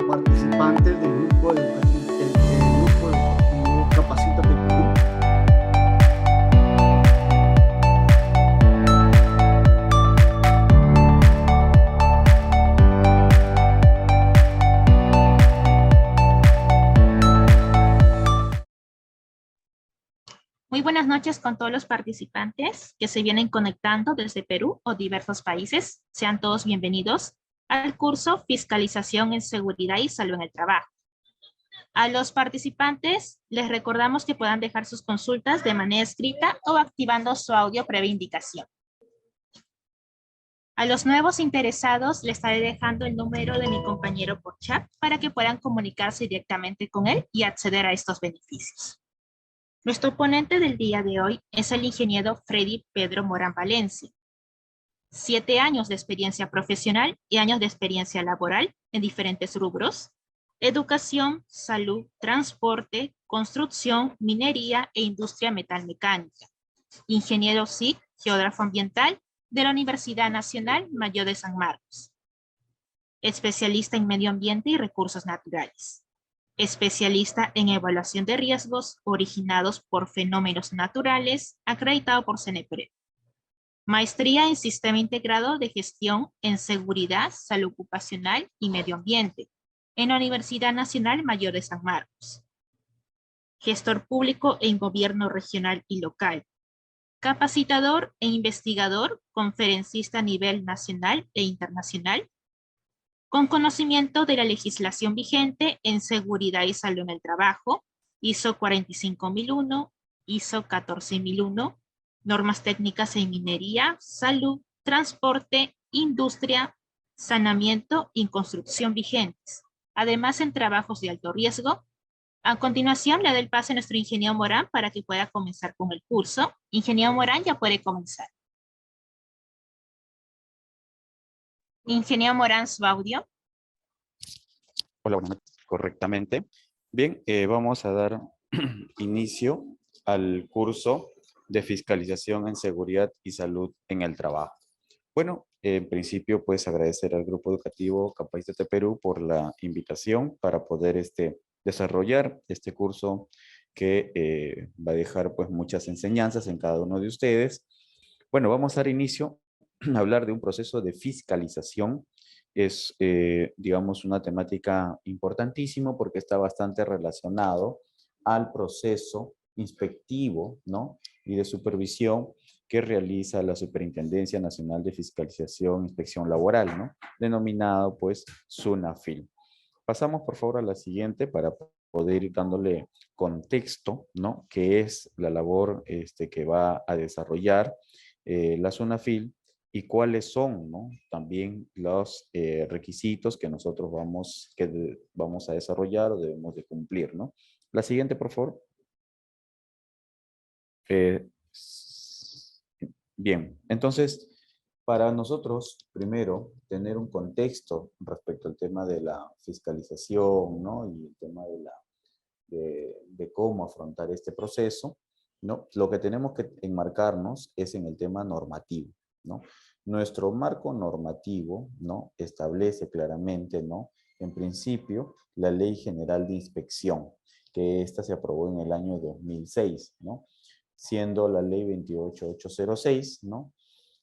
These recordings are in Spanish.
participantes del grupo educativo Capacítate Perú. Muy buenas noches con todos los participantes que se vienen conectando desde Perú o diversos países. Sean todos bienvenidos al curso Fiscalización en Seguridad y Salud en el Trabajo. A los participantes les recordamos que puedan dejar sus consultas de manera escrita o activando su audio previa indicación. A los nuevos interesados les estaré dejando el número de mi compañero por chat para que puedan comunicarse directamente con él y acceder a estos beneficios. Nuestro ponente del día de hoy es el ingeniero Freddy Pedro Morán Valencia. 7 años de experiencia profesional y años de experiencia laboral en diferentes rubros: educación, salud, transporte, construcción, minería e industria metalmecánica. Ingeniero SIC, geógrafo ambiental de la Universidad Nacional Mayor de San Marcos. Especialista en medio ambiente y recursos naturales. Especialista en evaluación de riesgos originados por fenómenos naturales, acreditado por CNPRE. Maestría en Sistema Integrado de Gestión en Seguridad, Salud Ocupacional y Medio Ambiente, en la Universidad Nacional Mayor de San Marcos. Gestor público en gobierno regional y local. Capacitador e investigador, conferencista a nivel nacional e internacional, con conocimiento de la legislación vigente en seguridad y salud en el trabajo, ISO 45001, ISO 14001, normas técnicas en minería, salud, transporte, industria, saneamiento y construcción vigentes, además en trabajos de alto riesgo. A continuación le doy el pase a nuestro ingeniero Morán para que pueda comenzar con el curso. Ingeniero Morán, ya puede comenzar. Ingeniero Morán, su audio. Hola, buenas noches. Correctamente. Bien, vamos a dar inicio al curso de fiscalización en seguridad y salud en el trabajo. Bueno, en principio, pues agradecer al Grupo Educativo Capacítate Perú por la invitación para poder desarrollar este curso que va a dejar pues muchas enseñanzas en cada uno de ustedes. Bueno, vamos a dar inicio a hablar de un proceso de fiscalización. Es, digamos, una temática importantísima porque está bastante relacionado al proceso inspectivo, ¿no?, y de supervisión que realiza la Superintendencia Nacional de Fiscalización e Inspección Laboral, ¿no?, denominado pues SUNAFIL. Pasamos por favor a la siguiente para poder ir dándole contexto, ¿no?, que es la labor que va a desarrollar la SUNAFIL y cuáles son, ¿no?, también los requisitos que nosotros vamos a desarrollar o debemos de cumplir, ¿no? La siguiente, por favor. Bien, entonces, para nosotros, primero, tener un contexto respecto al tema de la fiscalización, ¿no?, y el tema de cómo afrontar este proceso, ¿no?, lo que tenemos que enmarcarnos es en el tema normativo, ¿no? Nuestro marco normativo, ¿no?, establece claramente, ¿no?, en principio, la Ley General de Inspección, que esta se aprobó en el año 2006, ¿no?, siendo la Ley 28806, ¿no?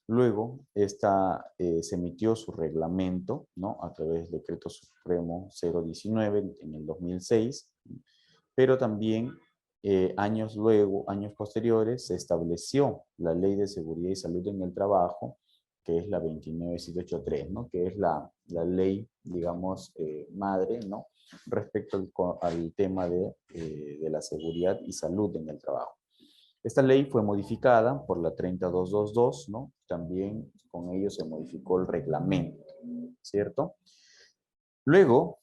Luego, esta se emitió su reglamento, ¿no?, a través del Decreto Supremo 019 en el 2006, pero también años posteriores, se estableció la Ley de Seguridad y Salud en el Trabajo, que es la 29783, ¿no?, que es la ley, digamos, madre, ¿no?, respecto al tema de la seguridad y salud en el trabajo. Esta ley fue modificada por la 30222, ¿no? También con ello se modificó el reglamento, ¿cierto? Luego,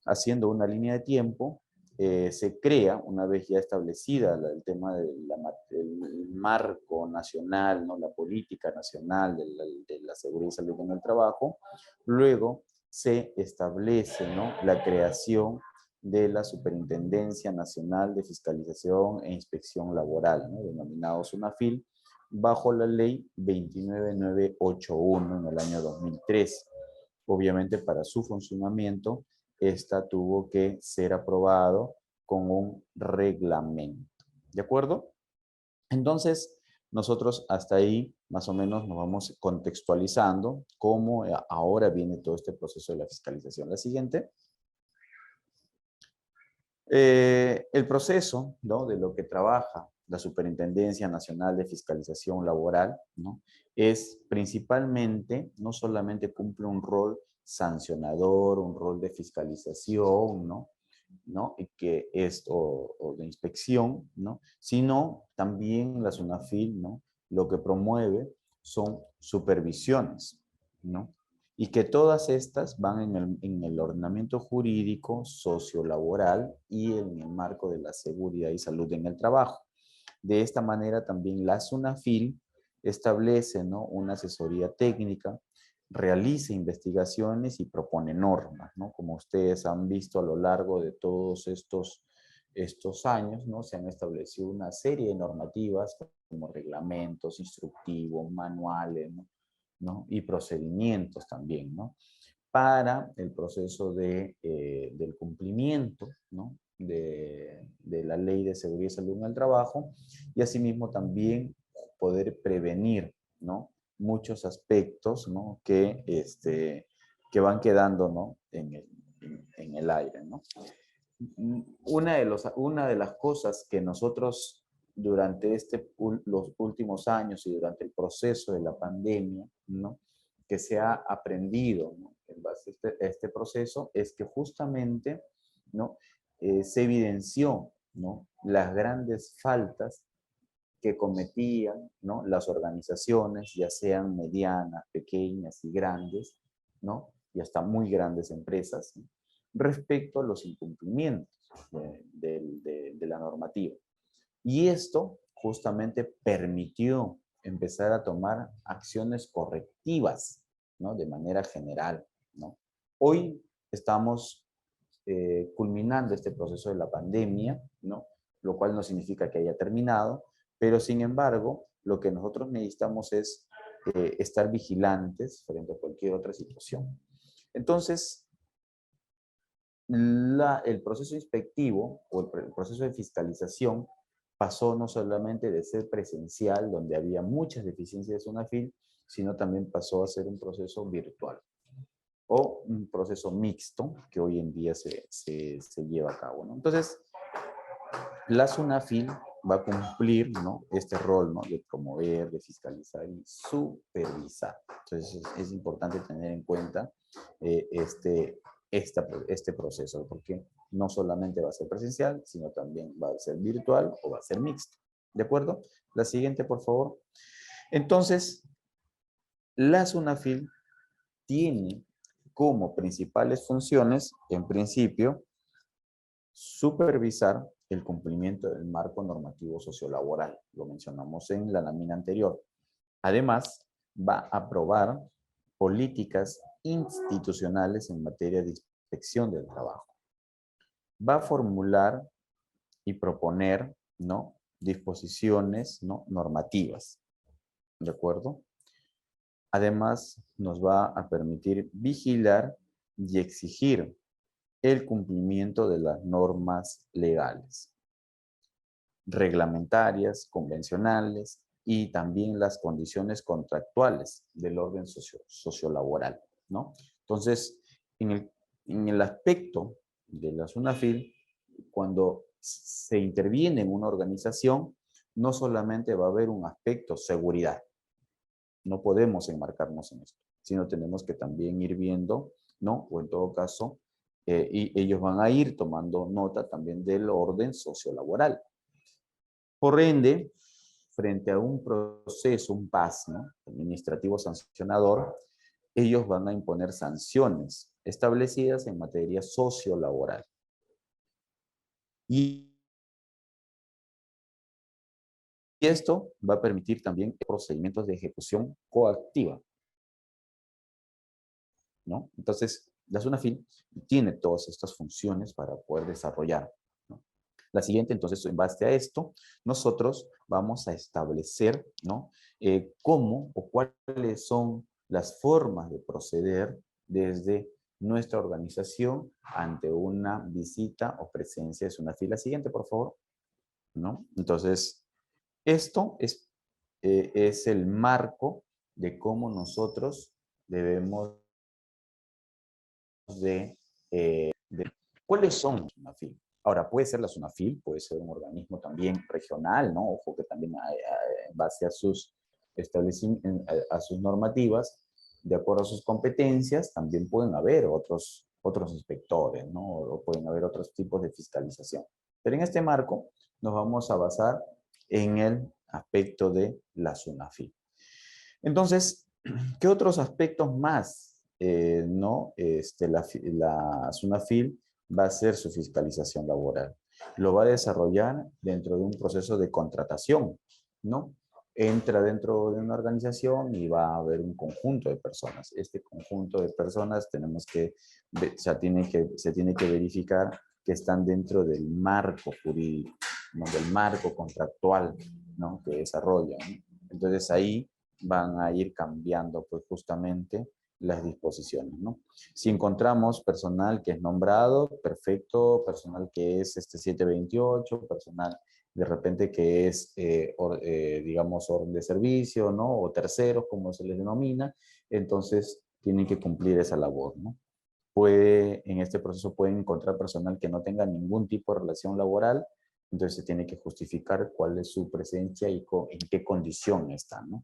haciendo una línea de tiempo, se crea, una vez ya establecida el tema del marco nacional, ¿no?, la política nacional de la seguridad y salud en el trabajo, luego se establece, ¿no?, la creación de la Superintendencia Nacional de Fiscalización e Inspección Laboral, ¿no?, denominado SUNAFIL, bajo la Ley 29981 en el año 2003. Obviamente, para su funcionamiento esta tuvo que ser aprobado con un reglamento. ¿De acuerdo? Entonces, nosotros hasta ahí más o menos nos vamos contextualizando cómo ahora viene todo este proceso de la fiscalización. La siguiente. El proceso, ¿no?, de lo que trabaja la Superintendencia Nacional de Fiscalización Laboral, ¿no?, es principalmente, no solamente cumple un rol sancionador, un rol de fiscalización, ¿no? Y que es, o de inspección, ¿no? Sino también la SUNAFIL, ¿no?, lo que promueve son supervisiones, ¿no? Y que todas estas van en el ordenamiento jurídico, sociolaboral y en el marco de la seguridad y salud en el trabajo. De esta manera también la SUNAFIL establece, ¿no?, una asesoría técnica, realiza investigaciones y propone normas, ¿no? Como ustedes han visto a lo largo de todos estos años, ¿no?, se han establecido una serie de normativas como reglamentos, instructivos, manuales, ¿no? Y procedimientos también, ¿no?, para el proceso del cumplimiento, ¿no?, de la Ley de Seguridad y Salud en el Trabajo, y asimismo también poder prevenir, ¿no?, muchos aspectos, ¿no?, que van quedando, ¿no?, en el aire, ¿no? Una de las cosas que nosotros durante los últimos años y durante el proceso de la pandemia, ¿no?, que se ha aprendido, ¿no?, en base a este proceso, es que justamente, ¿no?, se evidenció, ¿no?, las grandes faltas que cometían, ¿no?, las organizaciones, ya sean medianas, pequeñas y grandes, ¿no?, y hasta muy grandes empresas, ¿no?, respecto a los incumplimientos de la normativa. Y esto justamente permitió empezar a tomar acciones correctivas, ¿no?, de manera general, ¿no? Hoy estamos culminando este proceso de la pandemia, ¿no?, lo cual no significa que haya terminado, pero sin embargo, lo que nosotros necesitamos es estar vigilantes frente a cualquier otra situación. Entonces, el proceso inspectivo o el proceso de fiscalización pasó no solamente de ser presencial, donde había muchas deficiencias de SUNAFIL, sino también pasó a ser un proceso virtual o un proceso mixto que hoy en día se lleva a cabo, ¿no? Entonces, la SUNAFIL va a cumplir, ¿no?, este rol, ¿no?, de promover, de fiscalizar y supervisar. Entonces, es importante tener en cuenta este proceso, porque no solamente va a ser presencial, sino también va a ser virtual o va a ser mixto. ¿De acuerdo? La siguiente, por favor. Entonces, la SUNAFIL tiene como principales funciones, en principio, supervisar el cumplimiento del marco normativo sociolaboral. Lo mencionamos en la lámina anterior. Además, va a aprobar políticas institucionales en materia de inspección del trabajo. Va a formular y proponer, ¿no?, disposiciones, ¿no?, normativas. ¿De acuerdo? Además, nos va a permitir vigilar y exigir el cumplimiento de las normas legales, reglamentarias, convencionales y también las condiciones contractuales del orden sociolaboral, ¿no? Entonces, en el aspecto de la SUNAFIL, cuando se interviene en una organización, no solamente va a haber un aspecto seguridad, no podemos enmarcarnos en esto, sino tenemos que también ir viendo, ¿no?, o en todo caso, y ellos van a ir tomando nota también del orden sociolaboral. Por ende, frente a un proceso, un PAS, ¿no?, administrativo sancionador, ellos van a imponer sanciones establecidas en materia sociolaboral. Y esto va a permitir también procedimientos de ejecución coactiva, ¿no? Entonces, la SUNAFIL tiene todas estas funciones para poder desarrollar, ¿no? La siguiente, entonces, en base a esto, nosotros vamos a establecer, ¿no?, cómo o cuáles son las formas de proceder desde nuestra organización ante una visita o presencia de SUNAFIL. La siguiente, por favor. ¿No? Entonces, esto es el marco de cómo nosotros debemos ¿cuáles son las SUNAFIL? Ahora, puede ser la SUNAFIL, puede ser un organismo también regional, ¿no? Ojo que también en base a sus a sus normativas, de acuerdo a sus competencias, también pueden haber otros inspectores, ¿no? O pueden haber otros tipos de fiscalización. Pero en este marco nos vamos a basar en el aspecto de la SUNAFIL. Entonces, ¿qué otros aspectos más no? La SUNAFIL va a hacer su fiscalización laboral? Lo va a desarrollar dentro de un proceso de contratación, ¿no? Entra dentro de una organización y va a haber un conjunto de personas. Este conjunto de personas se tiene que verificar que están dentro del marco jurídico, ¿no? Del marco contractual, ¿no? Que desarrollan, ¿no? Entonces ahí van a ir cambiando pues justamente las disposiciones, ¿no? Si encontramos personal que es nombrado, perfecto, personal que es 728, personal de repente que es, digamos, orden de servicio, ¿no? O terceros, como se les denomina, entonces tienen que cumplir esa labor, ¿no? En este proceso pueden encontrar personal que no tenga ningún tipo de relación laboral, entonces se tiene que justificar cuál es su presencia y en qué condición está, ¿no?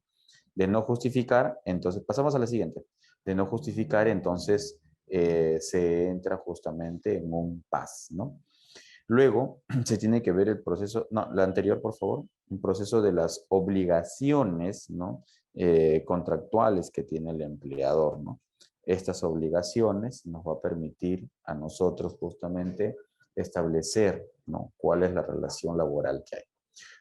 De no justificar, entonces pasamos a la siguiente. De no justificar, entonces se entra justamente en un PAS, ¿no? Luego se tiene que ver el proceso, no, la anterior, por favor, un proceso de las obligaciones, ¿no? Contractuales que tiene el empleador, ¿no? Estas obligaciones nos va a permitir a nosotros justamente establecer, ¿no? Cuál es la relación laboral que hay.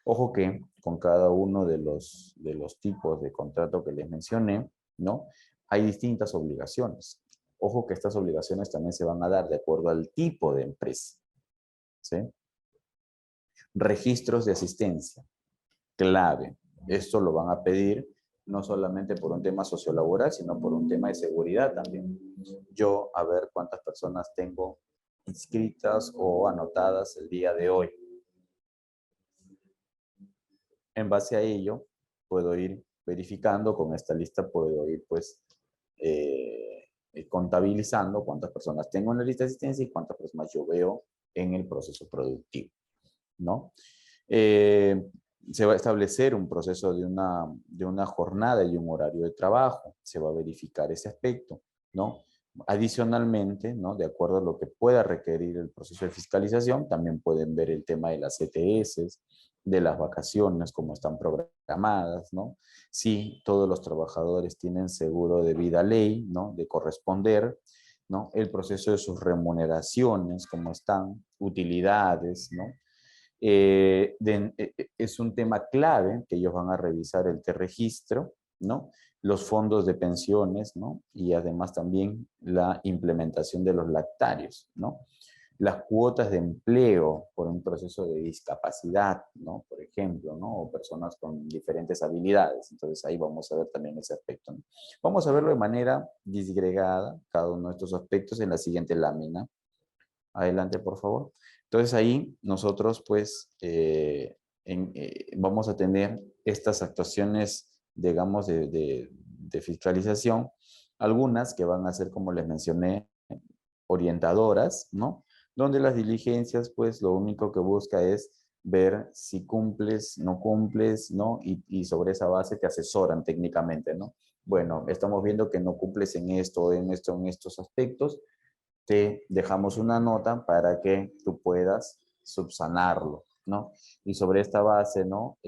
Ojo que con cada uno de los tipos de contrato que les mencioné, ¿no? Hay distintas obligaciones. Ojo que estas obligaciones también se van a dar de acuerdo al tipo de empresa, ¿sí? Registros de asistencia, clave. Esto lo van a pedir no solamente por un tema sociolaboral, sino por un tema de seguridad también. Yo, a ver cuántas personas tengo inscritas o anotadas el día de hoy. En base a ello, puedo ir verificando, con esta lista puedo ir pues contabilizando cuántas personas tengo en la lista de asistencia y cuántas personas yo veo en el proceso productivo, ¿no? Se va a establecer un proceso de una jornada y un horario de trabajo, se va a verificar ese aspecto, ¿no? Adicionalmente, ¿no? De acuerdo a lo que pueda requerir el proceso de fiscalización, también pueden ver el tema de las ETS, de las vacaciones, cómo están programadas, ¿no? Si todos los trabajadores tienen seguro de vida ley, ¿no? De corresponder, ¿no? El proceso de sus remuneraciones, cómo están, utilidades, ¿no? Es un tema clave que ellos van a revisar el T-registro, ¿no? Los fondos de pensiones, ¿no? Y además también la implementación de los lactarios, ¿no? Las cuotas de empleo por un proceso de discapacidad, ¿no? Por ejemplo, ¿no? O personas con diferentes habilidades. Entonces ahí vamos a ver también ese aspecto, ¿no? Vamos a verlo de manera disgregada, cada uno de estos aspectos en la siguiente lámina. Adelante, por favor. Entonces ahí nosotros pues vamos a tener estas actuaciones, digamos, de fiscalización, algunas que van a ser, como les mencioné, orientadoras, ¿no? Donde las diligencias pues lo único que busca es ver si cumples, no cumples, ¿no? Y sobre esa base te asesoran técnicamente, ¿no? Bueno, estamos viendo que no cumples en esto, en estos aspectos, te dejamos una nota para que tú puedas subsanarlo, ¿no? Y sobre esta base, ¿no?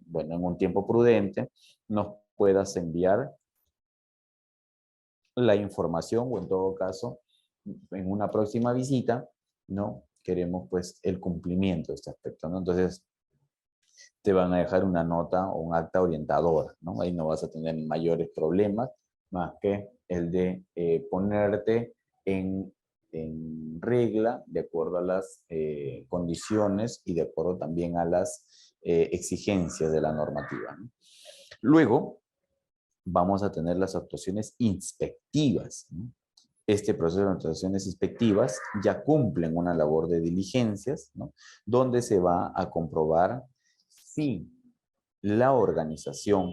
Bueno, en un tiempo prudente, nos puedas enviar la información o en todo caso, en una próxima visita, ¿no? Queremos pues el cumplimiento de este aspecto, ¿no? Entonces, te van a dejar una nota o un acta orientadora, ¿no? Ahí no vas a tener mayores problemas más que el de ponerte en regla de acuerdo a las condiciones y de acuerdo también a las exigencias de la normativa, ¿no? Luego, vamos a tener las actuaciones inspectivas, ¿no? este proceso de anotaciones inspectivas ya cumplen una labor de diligencias, ¿no? Donde se va a comprobar si la organización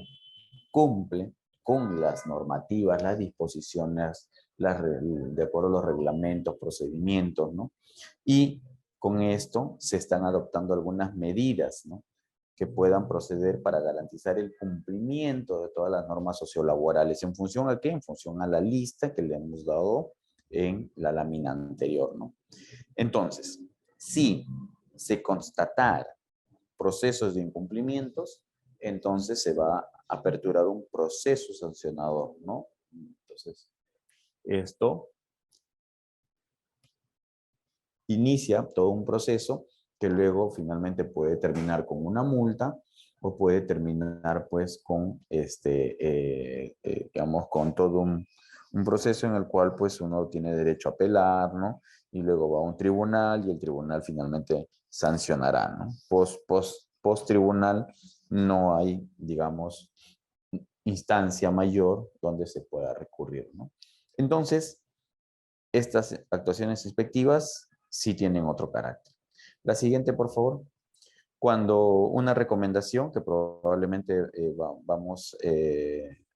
cumple con las normativas, las disposiciones, de acuerdo a los reglamentos, procedimientos, ¿no? Y con esto se están adoptando algunas medidas, ¿no?, que puedan proceder para garantizar el cumplimiento de todas las normas sociolaborales. ¿En función a qué? En función a la lista que le hemos dado en la lámina anterior, ¿no? Entonces, si se constatara procesos de incumplimientos, entonces se va a aperturar un proceso sancionador, ¿no? Entonces, esto inicia todo un proceso que luego finalmente puede terminar con una multa o puede terminar pues con digamos, con todo un proceso en el cual pues uno tiene derecho a apelar, ¿no? Y luego va a un tribunal y el tribunal finalmente sancionará, ¿no? Post tribunal no hay, digamos, instancia mayor donde se pueda recurrir, ¿no? Entonces, estas actuaciones inspectivas sí tienen otro carácter. La siguiente, por favor. Cuando una recomendación que probablemente vamos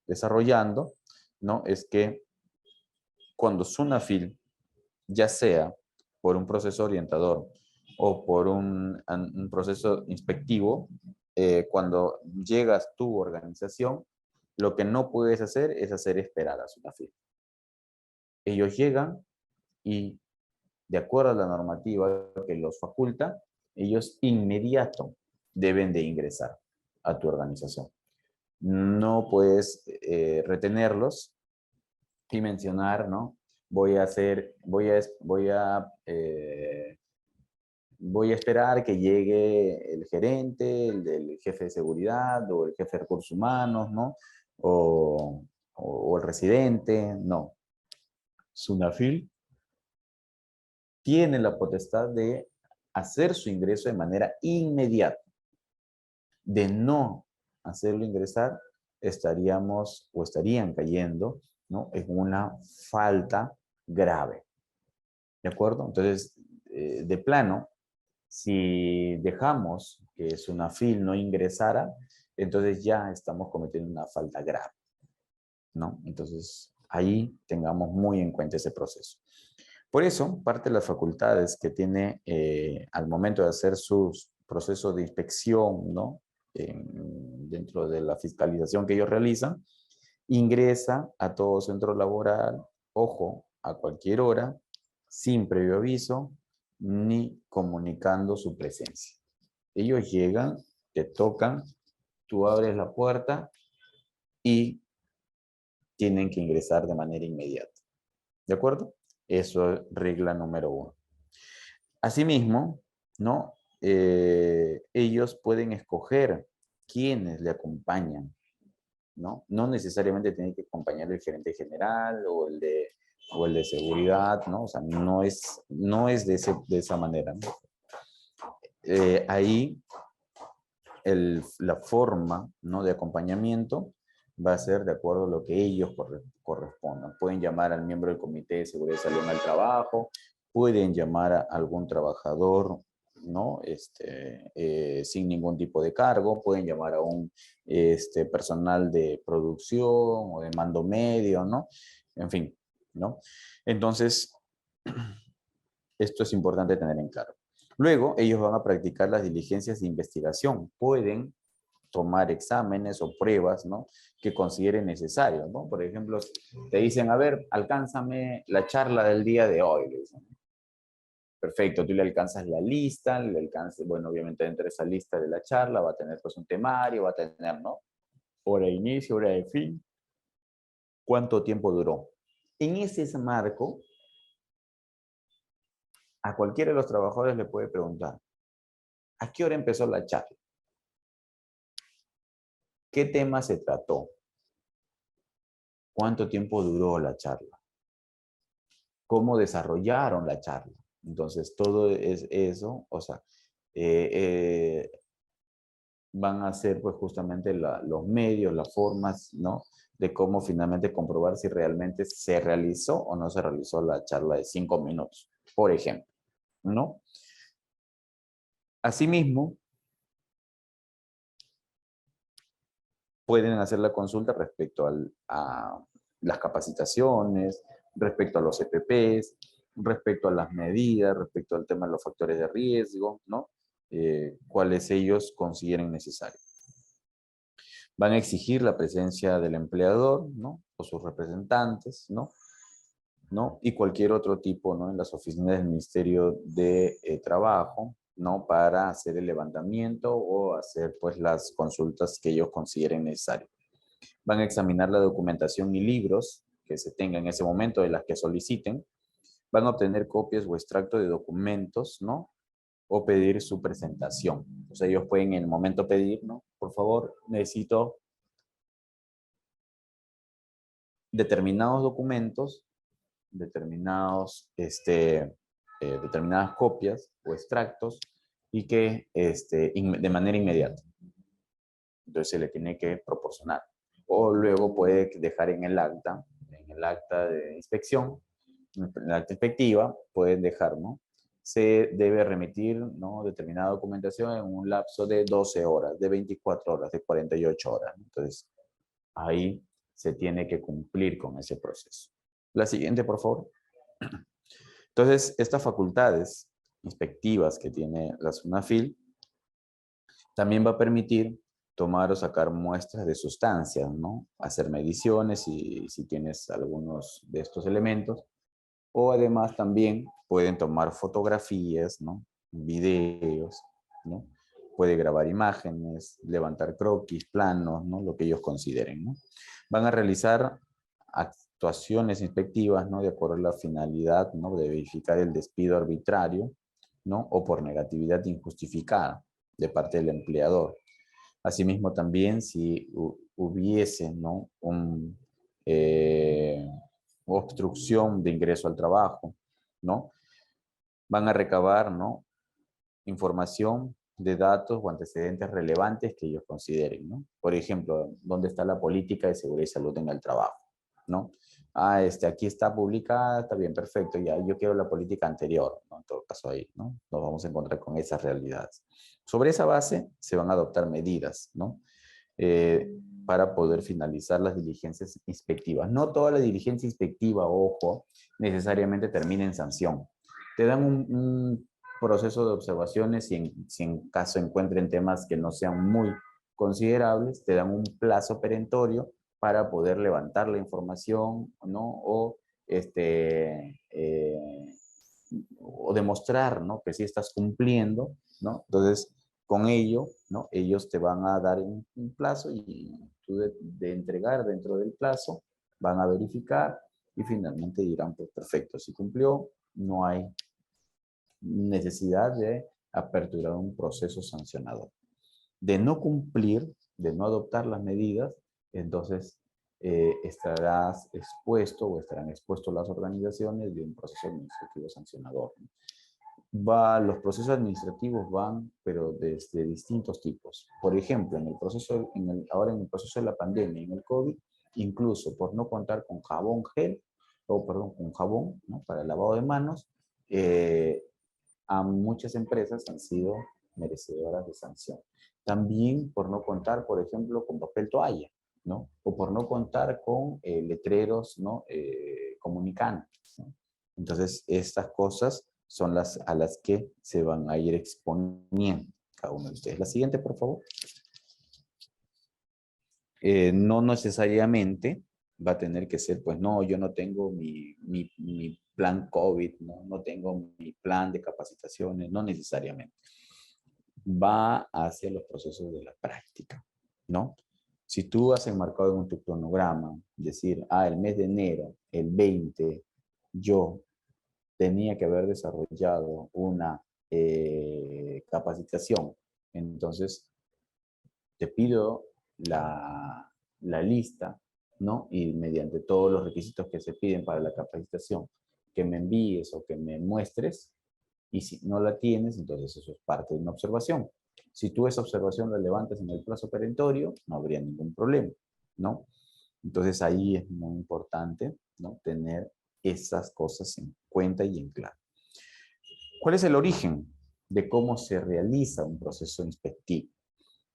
desarrollando, ¿no?, es que cuando SUNAFIL, ya sea por un proceso orientador o por un proceso inspectivo, cuando llegas tu organización, lo que no puedes hacer es hacer esperar a SUNAFIL. Ellos llegan y, de acuerdo a la normativa que los faculta, ellos inmediato deben de ingresar a tu organización. No puedes retenerlos y mencionar, ¿no? Voy a esperar que llegue el gerente, el del jefe de seguridad o el jefe de recursos humanos, ¿no? O el residente, no. SUNAFIL tiene la potestad de hacer su ingreso de manera inmediata. De no hacerlo ingresar, estarían cayendo, ¿no?, en una falta grave. ¿De acuerdo? Entonces, de plano, si dejamos que SUNAFIL no ingresara, entonces ya estamos cometiendo una falta grave, ¿no? Entonces, ahí tengamos muy en cuenta ese proceso. Por eso, parte de las facultades que tiene al momento de hacer sus procesos de inspección, ¿no?, dentro de la fiscalización que ellos realizan, ingresa a todo centro laboral, ojo, a cualquier hora, sin previo aviso, ni comunicando su presencia. Ellos llegan, te tocan, tú abres la puerta y tienen que ingresar de manera inmediata. ¿De acuerdo? Eso es regla número 1. Asimismo, ¿no?, ellos pueden escoger quiénes le acompañan, ¿no? No necesariamente tiene que acompañar el gerente general o el de seguridad, ¿no? O sea, no es de esa manera, ¿no? Ahí la forma, ¿no?, de acompañamiento va a ser de acuerdo a lo que ellos correspondan. Pueden llamar al miembro del Comité de Seguridad y Salud al trabajo, pueden llamar a algún trabajador, ¿no?, sin ningún tipo de cargo, pueden llamar a un personal de producción o de mando medio, ¿no? En fin, ¿no? Entonces, esto es importante tener en claro. Luego, ellos van a practicar las diligencias de investigación. Pueden tomar exámenes o pruebas, ¿no?, que consideren necesarios, ¿no? Por ejemplo, te dicen, a ver, alcánzame la charla del día de hoy, le dicen. Perfecto, tú le alcanzas la lista, bueno, obviamente dentro de esa lista de la charla va a tener pues un temario, va a tener, ¿no?, hora de inicio, hora de fin, cuánto tiempo duró. En ese marco, a cualquiera de los trabajadores le puede preguntar, ¿a qué hora empezó la charla? ¿Qué tema se trató? ¿Cuánto tiempo duró la charla? ¿Cómo desarrollaron la charla? Entonces, todo es eso, o sea, van a ser pues justamente los medios, las formas, ¿no?, de cómo finalmente comprobar si realmente se realizó o no se realizó la charla de 5 minutos, por ejemplo, ¿no? Asimismo, pueden hacer la consulta respecto a las capacitaciones, respecto a los EPPs, respecto a las medidas, respecto al tema de los factores de riesgo, ¿no? Cuáles ellos consideren necesarios. Van a exigir la presencia del empleador, ¿no? O sus representantes, ¿no? Y cualquier otro tipo, ¿no? En las oficinas del Ministerio de Trabajo, ¿no? Para hacer el levantamiento o hacer, pues, las consultas que ellos consideren necesarias. Van a examinar la documentación y libros que se tengan en ese momento de las que soliciten. Van a obtener copias o extracto de documentos, ¿no? O pedir su presentación. O sea, ellos pueden en el momento pedir, ¿no? Por favor, necesito determinados documentos, determinadas copias o extractos y que de manera inmediata. Entonces se le tiene que proporcionar. O luego puede dejar en el acta de inspección, en el acta inspectiva, pueden dejar, ¿no? Se debe remitir, ¿no? Determinada documentación en un lapso de 12 horas, de 24 horas, de 48 horas. Entonces, ahí se tiene que cumplir con ese proceso. La siguiente, por favor. Entonces, estas facultades inspectivas que tiene la SUNAFIL también va a permitir tomar o sacar muestras de sustancias, ¿no? Hacer mediciones si tienes algunos de estos elementos. O además también pueden tomar fotografías, ¿no? Videos, ¿no? Puede grabar imágenes, levantar croquis, planos, ¿no? Lo que ellos consideren, ¿no? Van a realizar actuaciones inspectivas, ¿no? De acuerdo a la finalidad, ¿no? De verificar el despido arbitrario, ¿no? O por negatividad injustificada de parte del empleador. Asimismo también si hubiese, ¿no? Obstrucción de ingreso al trabajo, ¿no? Van a recabar, ¿no? Información de datos o antecedentes relevantes que ellos consideren, ¿no? Por ejemplo, ¿dónde está la política de seguridad y salud en el trabajo? ¿No? Aquí está publicada, está bien, perfecto, ya, yo quiero la política anterior, ¿no? En todo caso ahí, ¿no? Nos vamos a encontrar con esas realidades. Sobre esa base se van a adoptar medidas, ¿no? Para poder finalizar las diligencias inspectivas. No toda la diligencia inspectiva, ojo, necesariamente termina en sanción. Te dan un proceso de observaciones si en caso encuentren temas que no sean muy considerables, te dan un plazo perentorio para poder levantar la información, ¿no? O demostrar, ¿no? Que sí estás cumpliendo, ¿no? Entonces, con ello, ¿no? Ellos te van a dar un plazo y tú de entregar dentro del plazo, van a verificar y finalmente dirán, pues perfecto, si cumplió, no hay necesidad de aperturar un proceso sancionador. De no cumplir, de no adoptar las medidas, entonces estarás expuesto o estarán expuestos las organizaciones de un proceso administrativo sancionador. Los procesos administrativos van, pero desde distintos tipos. Por ejemplo, ahora en el proceso de la pandemia, en el COVID, incluso por no contar con jabón gel, con jabón, ¿no? Para el lavado de manos, a muchas empresas han sido merecedoras de sanción. También por no contar, por ejemplo, con papel toalla, ¿no? O por no contar con letreros, ¿no? Comunicantes, ¿no? Entonces, estas cosas son a las que se van a ir exponiendo cada uno de ustedes. La siguiente, por favor. No necesariamente va a tener que ser, pues no, yo no tengo mi plan COVID, no tengo mi plan de capacitaciones, no necesariamente. Va hacia los procesos de la práctica, ¿no? Si tú has enmarcado en tu cronograma, decir, el mes de enero, el 20, yo tenía que haber desarrollado una capacitación, entonces te pido la lista, ¿no? Y mediante todos los requisitos que se piden para la capacitación, que me envíes o que me muestres, y si no la tienes, entonces eso es parte de una observación. Si tú esa observación la levantas en el plazo perentorio, no habría ningún problema, ¿no? Entonces ahí es muy importante, ¿no?, tener esas cosas en cuenta y en claro. ¿Cuál es el origen de cómo se realiza un proceso inspectivo?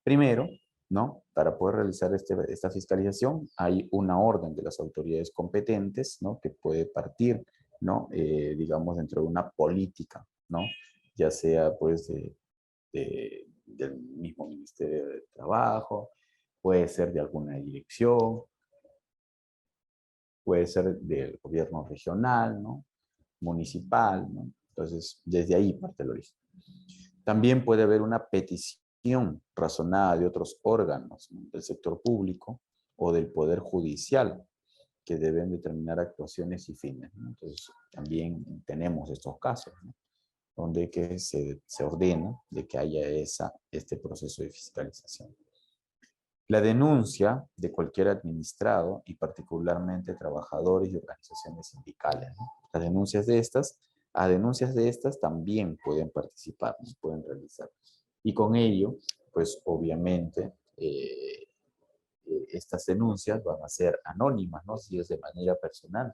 Primero, ¿no?, para poder realizar esta fiscalización hay una orden de las autoridades competentes, ¿no?, que puede partir, ¿no?, digamos, dentro de una política, ¿no?, ya sea pues del mismo Ministerio de Trabajo, puede ser de alguna dirección, puede ser del gobierno regional, ¿no?, municipal, ¿no? Entonces, desde ahí parte el origen. También puede haber una petición razonada de otros órganos, ¿no?, del sector público o del Poder Judicial, que deben determinar actuaciones y fines, ¿no? Entonces, también tenemos estos casos, ¿no?, donde que se ordena de que haya este proceso de fiscalización. La denuncia de cualquier administrado y particularmente trabajadores y organizaciones sindicales, ¿no? Las denuncias de estas, a denuncias de estas también pueden participar, ¿no?, pueden realizar. Y con ello, pues obviamente, estas denuncias van a ser anónimas, ¿no?, si es de manera personal.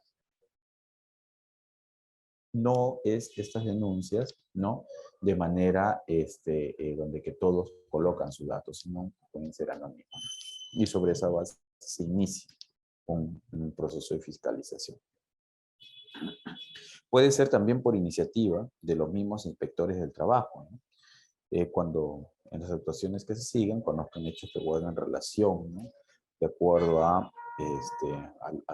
No es estas denuncias, ¿no?, de manera donde que todos colocan sus datos, sino pueden ser anónimas. Y sobre esa base se inicia un proceso de fiscalización. Puede ser también por iniciativa de los mismos inspectores del trabajo, ¿no?, cuando en las actuaciones que se siguen conozcan hechos que guardan relación, ¿no?, de acuerdo a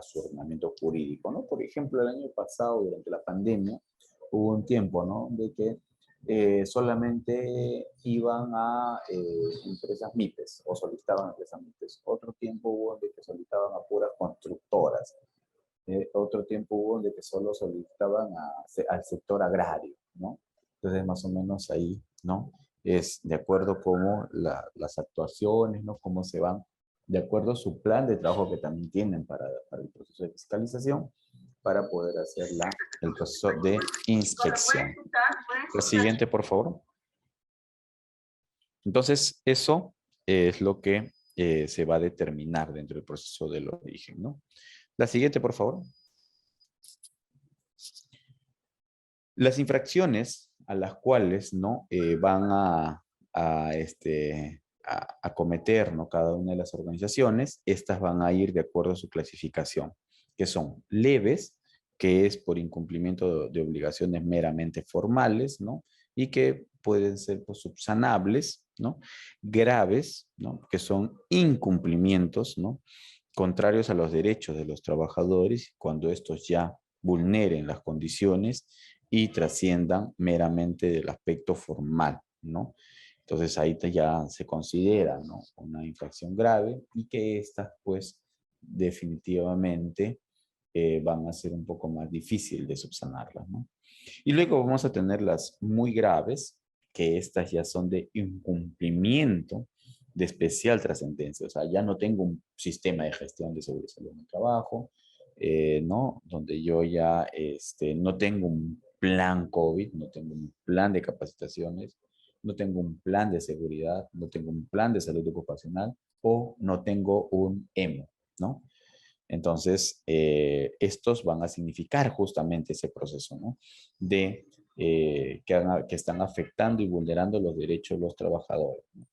su ordenamiento jurídico, ¿no? Por ejemplo, el año pasado, durante la pandemia, hubo un tiempo, ¿no?, de que solamente iban a empresas MIPES o solicitaban a empresas MIPES. Otro tiempo hubo de que solicitaban a puras constructoras. Otro tiempo hubo de que solo solicitaban al sector agrario, ¿no? Entonces, más o menos ahí, ¿no?, es de acuerdo cómo las actuaciones, ¿no?, cómo se van, de acuerdo a su plan de trabajo que también tienen para el proceso de fiscalización, para poder hacer el proceso de inspección. La siguiente, por favor. Entonces, eso es lo que se va a determinar dentro del proceso del origen, ¿no? La siguiente, por favor. Las infracciones a las cuales, ¿no?, van a cometer, ¿no?, cada una de las organizaciones, estas van a ir de acuerdo a su clasificación, que son leves, que es por incumplimiento de obligaciones meramente formales, ¿no?, y que pueden ser pues, subsanables, ¿no?, graves, ¿no?, que son incumplimientos, ¿no?, contrarios a los derechos de los trabajadores, cuando estos ya vulneren las condiciones y trasciendan meramente del aspecto formal, ¿no? Entonces ahí ya se considera, ¿no?, una infracción grave y que estas pues definitivamente van a ser un poco más difícil de subsanarlas, ¿no? Y luego vamos a tener las muy graves, que estas ya son de incumplimiento de especial trascendencia. O sea, ya no tengo un sistema de gestión de seguridad y salud en el trabajo, ¿no?, donde yo ya no tengo un plan COVID, no tengo un plan de capacitaciones, no tengo un plan de seguridad, no tengo un plan de salud ocupacional o no tengo un EMO, ¿no? Entonces, estos van a significar justamente ese proceso, ¿no?, de que están afectando y vulnerando los derechos de los trabajadores, ¿no?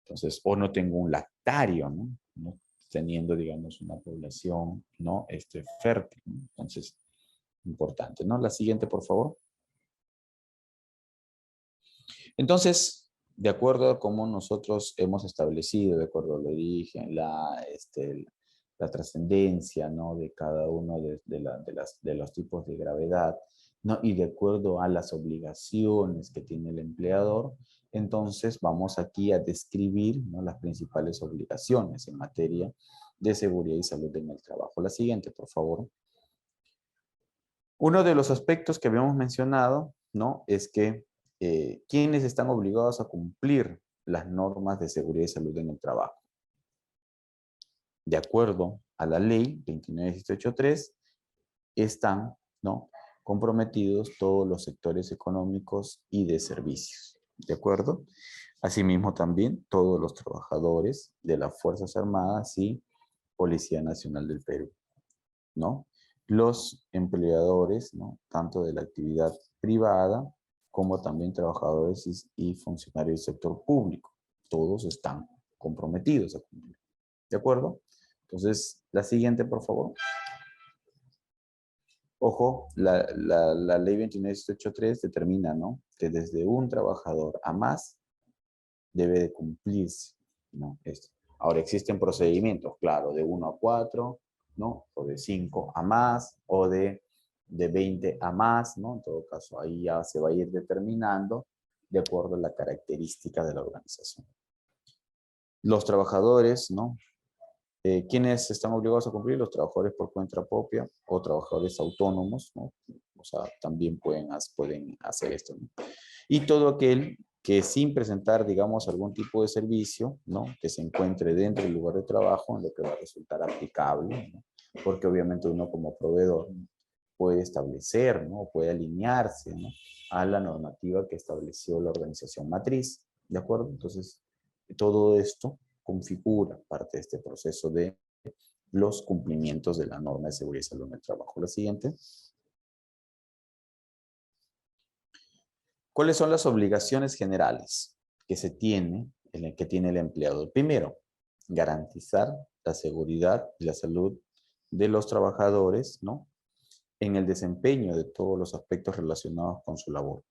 Entonces, o no tengo un lactario, ¿no?, ¿no?, teniendo, digamos, una población, ¿no?, fértil, ¿no? Entonces, importante, ¿no? La siguiente, por favor. Entonces, de acuerdo a cómo nosotros hemos establecido, de acuerdo al origen, la trascendencia, ¿no?, de cada uno de los tipos de gravedad, ¿no?, y de acuerdo a las obligaciones que tiene el empleador, entonces vamos aquí a describir, ¿no?, las principales obligaciones en materia de seguridad y salud en el trabajo. La siguiente, por favor. Uno de los aspectos que habíamos mencionado, ¿no?, es que ¿quiénes están obligados a cumplir las normas de seguridad y salud en el trabajo? De acuerdo a la ley 29183, están, ¿no?, comprometidos todos los sectores económicos y de servicios. ¿De acuerdo? Asimismo también todos los trabajadores de las Fuerzas Armadas y Policía Nacional del Perú, ¿no? Los empleadores, ¿no? Tanto de la actividad privada como también trabajadores y funcionarios del sector público. Todos están comprometidos a cumplir. ¿De acuerdo? Entonces, la siguiente, por favor. Ojo, la ley 29.83 determina, ¿no? Que desde un trabajador a más debe de cumplirse, ¿no? Esto. Ahora, existen procedimientos, claro, de 1 a 4, ¿no? O de 5 a más, o de 20 a más, ¿no? En todo caso, ahí ya se va a ir determinando de acuerdo a la característica de la organización. Los trabajadores, ¿no? ¿Quiénes están obligados a cumplir? Los trabajadores por cuenta propia o trabajadores autónomos, ¿no? O sea, también pueden hacer esto, ¿no? Y todo aquel que sin presentar, digamos, algún tipo de servicio, ¿no? Que se encuentre dentro del lugar de trabajo, en lo que va a resultar aplicable, ¿no? Porque obviamente uno como proveedor, ¿no? Puede establecer, ¿no? Puede alinearse, ¿no? A la normativa que estableció la organización matriz, ¿de acuerdo? Entonces, todo esto configura parte de este proceso de los cumplimientos de la norma de seguridad y salud en el trabajo. La siguiente. ¿Cuáles son las obligaciones generales que tiene el empleador? Primero, garantizar la seguridad y la salud de los trabajadores, ¿no? En el desempeño de todos los aspectos relacionados con su labor.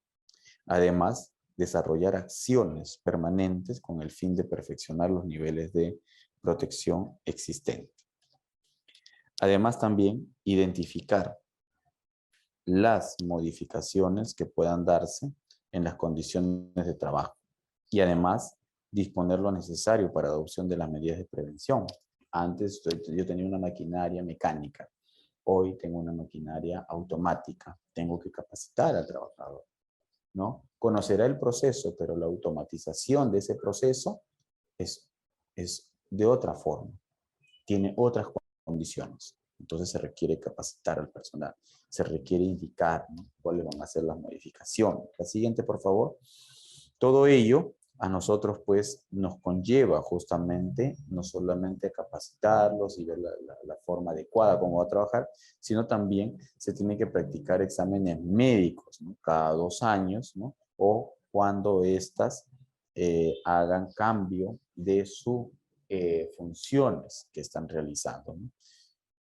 Además, desarrollar acciones permanentes con el fin de perfeccionar los niveles de protección existentes. Además, también identificar las modificaciones que puedan darse en las condiciones de trabajo y además disponer lo necesario para adopción de las medidas de prevención. Antes yo tenía una maquinaria mecánica, hoy tengo una maquinaria automática, tengo que capacitar al trabajador, ¿no? Conocerá el proceso, pero la automatización de ese proceso es de otra forma, tiene otras condiciones. Entonces se requiere capacitar al personal, se requiere indicar, ¿no? Cuáles van a ser las modificaciones. La siguiente, por favor. Todo ello a nosotros pues nos conlleva justamente no solamente capacitarlos y ver la forma adecuada como va a trabajar, sino también se tiene que practicar exámenes médicos, ¿no? Cada 2 años, ¿no? O cuando éstas hagan cambio de sus funciones que están realizando, ¿no?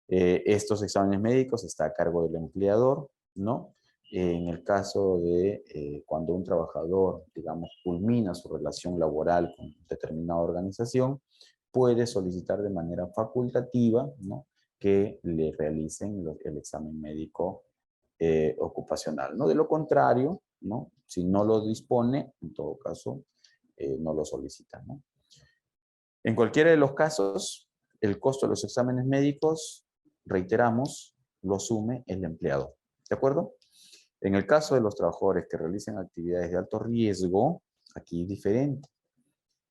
Estos exámenes médicos está a cargo del empleador, ¿no? En el caso de cuando un trabajador, digamos, culmina su relación laboral con determinada organización, puede solicitar de manera facultativa, ¿no? Que le realicen el examen médico ocupacional, ¿no? De lo contrario, ¿no? Si no lo dispone, en todo caso, no lo solicita, ¿no? En cualquiera de los casos, el costo de los exámenes médicos, reiteramos, lo asume el empleador. ¿De acuerdo? En el caso de los trabajadores que realicen actividades de alto riesgo, aquí es diferente.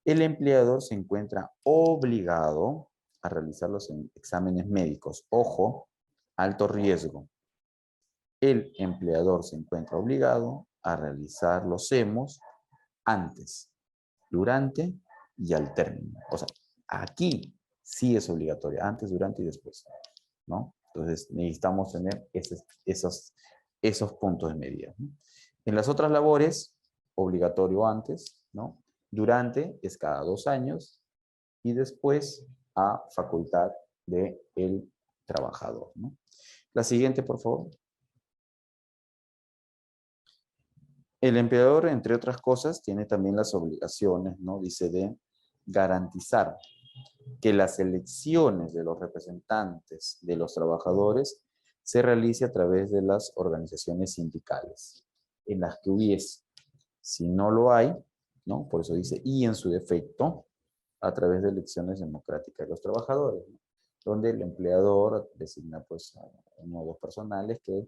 El empleador se encuentra obligado a realizar los exámenes médicos. Ojo, alto riesgo. El empleador se encuentra obligado a realizar los EMOS antes, durante y al término. O sea, aquí sí es obligatorio, antes, durante y después, ¿no? Entonces necesitamos tener esos puntos de medida, ¿no? En las otras labores, obligatorio antes, ¿no? Durante es cada 2 años y después a facultad del trabajador, ¿no? La siguiente, por favor. El empleador, entre otras cosas, tiene también las obligaciones, ¿no? Dice de garantizar que las elecciones de los representantes de los trabajadores se realice a través de las organizaciones sindicales en las que hubiese. Si no lo hay, ¿no? Por eso dice, y en su defecto, a través de elecciones democráticas de los trabajadores, ¿no? Donde el empleador designa pues a uno o 2 personales que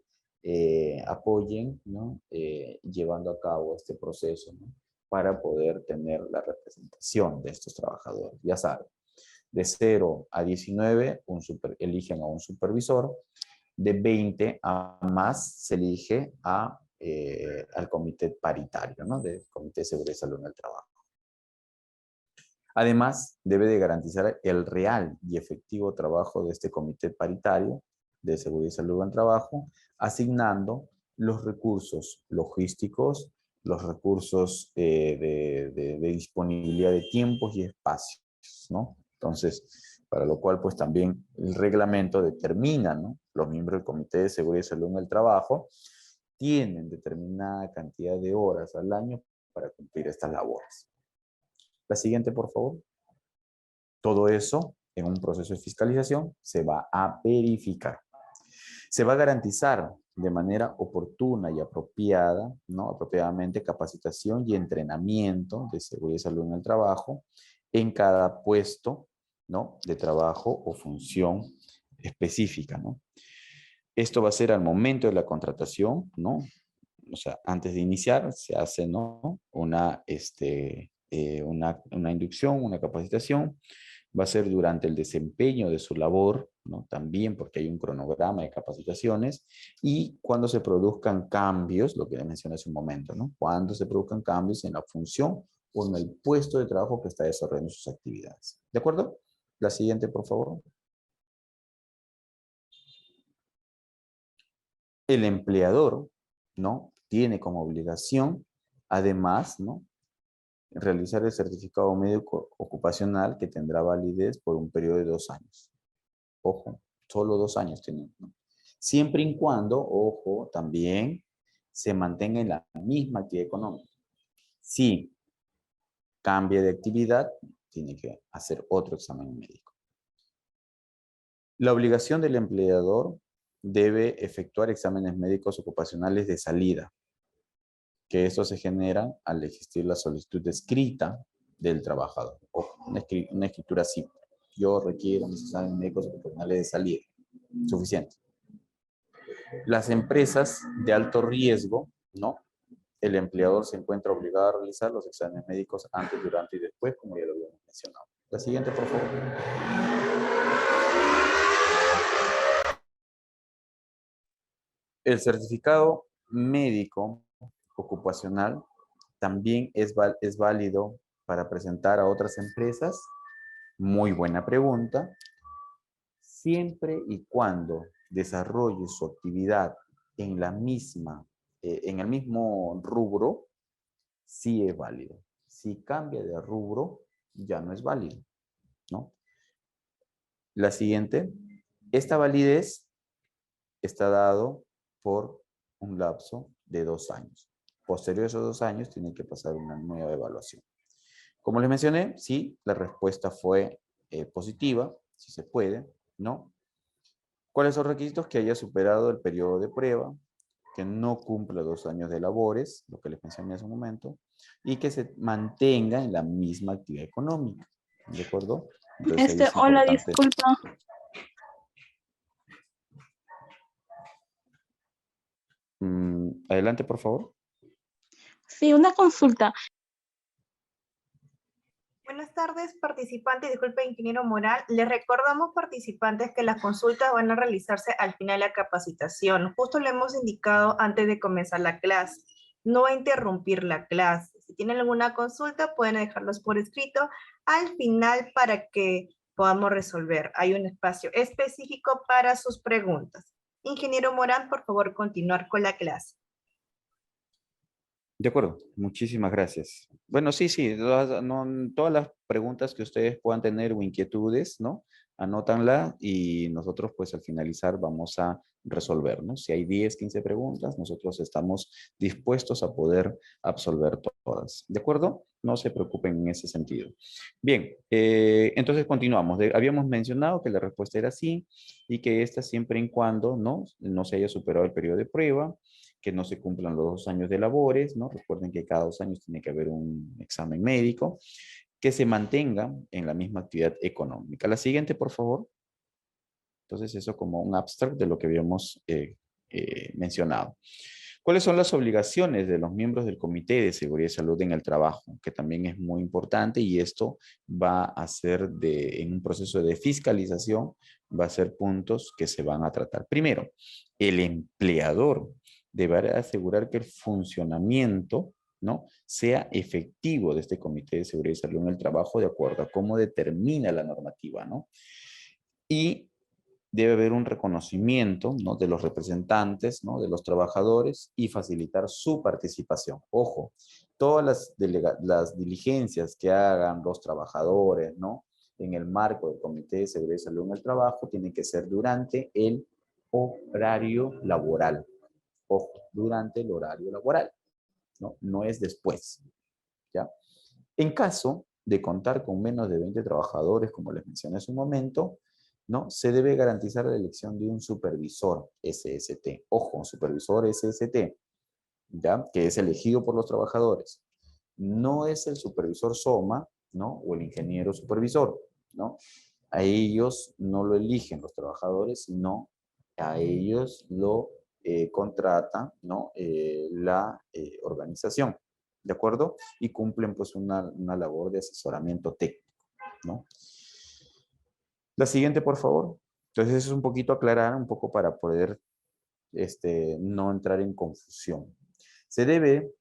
apoyen, ¿no? Llevando a cabo este proceso, ¿no? Para poder tener la representación de estos trabajadores. Ya saben, de 0 a 19 eligen a un supervisor, de 20 a más se elige al comité paritario, ¿no? Del Comité de Seguridad y Salud en el Trabajo. Además, debe de garantizar el real y efectivo trabajo de este comité paritario de seguridad y salud en el trabajo, asignando los recursos logísticos, los recursos de disponibilidad de tiempos y espacios, ¿no? Entonces, para lo cual, pues también el reglamento determina, ¿no? Los miembros del Comité de Seguridad y Salud en el Trabajo tienen determinada cantidad de horas al año para cumplir estas labores. La siguiente, por favor. Todo eso, en un proceso de fiscalización, se va a verificar. Se va a garantizar de manera oportuna y apropiada, ¿no? Apropiadamente capacitación y entrenamiento de seguridad y salud en el trabajo en cada puesto, ¿no? De trabajo o función específica, ¿no? Esto va a ser al momento de la contratación, ¿no? O sea, antes de iniciar se hace, ¿no? Una inducción, una capacitación. Va a ser durante el desempeño de su labor, ¿no? También porque hay un cronograma de capacitaciones, y cuando se produzcan cambios, lo que les mencioné hace un momento, ¿no? Cuando se produzcan cambios en la función o en el puesto de trabajo que está desarrollando sus actividades. ¿De acuerdo? La siguiente, por favor. El empleador, ¿no? Tiene como obligación, además, ¿no? Realizar el certificado médico ocupacional que tendrá validez por un periodo de 2 años. Ojo, solo 2 años tienen, ¿no? Siempre y cuando, ojo, también se mantenga en la misma actividad económica. Si cambia de actividad, tiene que hacer otro examen médico. La obligación del empleador debe efectuar exámenes médicos ocupacionales de salida, que estos se generan al existir la solicitud escrita del trabajador. Ojo, una escritura simple. Yo requiero mis exámenes médicos ocupacionales de salida. Suficiente. Las empresas de alto riesgo, ¿no? El empleador se encuentra obligado a realizar los exámenes médicos antes, durante y después, como ya lo habíamos mencionado. La siguiente, por favor. El certificado médico ocupacional también es válido para presentar a otras empresas. Muy buena pregunta. Siempre y cuando desarrolle su actividad en la misma, en el mismo rubro, sí es válido. Si cambia de rubro, ya no es válido, ¿no? La siguiente, esta validez está dado por un lapso de 2 años. Posterior a esos 2 años, tiene que pasar una nueva evaluación. Como les mencioné, sí, la respuesta fue positiva, si se puede, ¿no? ¿Cuáles son los requisitos? Que haya superado el periodo de prueba, que no cumpla 2 años de labores, lo que les mencioné hace un momento, y que se mantenga en la misma actividad económica, ¿de acuerdo? Entonces ahí es Hola, importante. disculpa. Adelante, por favor. Sí, una consulta. Buenas tardes, participantes. Disculpe, ingeniero Moral. Les recordamos, participantes, que las consultas van a realizarse al final de la capacitación. Justo le hemos indicado antes de comenzar la clase. No va a interrumpir la clase. Si tienen alguna consulta, pueden dejarlos por escrito al final para que podamos resolver. Hay un espacio específico para sus preguntas. Ingeniero Morán, por favor, continuar con la clase. De acuerdo, muchísimas gracias. Bueno, sí, todas las preguntas que ustedes puedan tener o inquietudes, ¿no? Anótanla y nosotros pues al finalizar vamos a resolver, ¿no? Si hay 10, 15 preguntas, nosotros estamos dispuestos a poder absolver todas. ¿De acuerdo? No se preocupen en ese sentido. Bien, entonces continuamos. Habíamos mencionado que la respuesta era sí y que esta siempre y cuando no se haya superado el periodo de prueba, que no se cumplan los 2 años de labores, ¿no? Recuerden que cada 2 años tiene que haber un examen médico, que se mantenga en la misma actividad económica. La siguiente, por favor. Entonces, eso como un abstract de lo que habíamos mencionado. ¿Cuáles son las obligaciones de los miembros del Comité de Seguridad y Salud en el Trabajo? Que también es muy importante y esto va a ser en un proceso de fiscalización, va a ser puntos que se van a tratar. Primero, el empleador deberá asegurar que el funcionamiento, ¿no? Sea efectivo de este Comité de Seguridad y Salud en el Trabajo de acuerdo a cómo determina la normativa, ¿no? Y debe haber un reconocimiento, ¿no?, de los representantes, ¿no?, de los trabajadores y facilitar su participación. Ojo, todas las diligencias que hagan los trabajadores, ¿no?, en el marco del Comité de Seguridad y Salud en el Trabajo tienen que ser durante el horario laboral. Ojo, durante el horario laboral, ¿no? No es después, ¿ya? En caso de contar con menos de 20 trabajadores, como les mencioné hace un momento, ¿no?, se debe garantizar la elección de un supervisor SST. Ojo, un supervisor SST, ¿ya?, que es elegido por los trabajadores. No es el supervisor SOMA, ¿no?, o el ingeniero supervisor, ¿no? A ellos no lo eligen los trabajadores, sino a ellos lo contrata, ¿no?, la organización, ¿de acuerdo? Y cumplen pues una labor de asesoramiento técnico, ¿no? La siguiente, por favor. Entonces, eso es un poquito aclarar, un poco para poder no entrar en confusión. Se debe,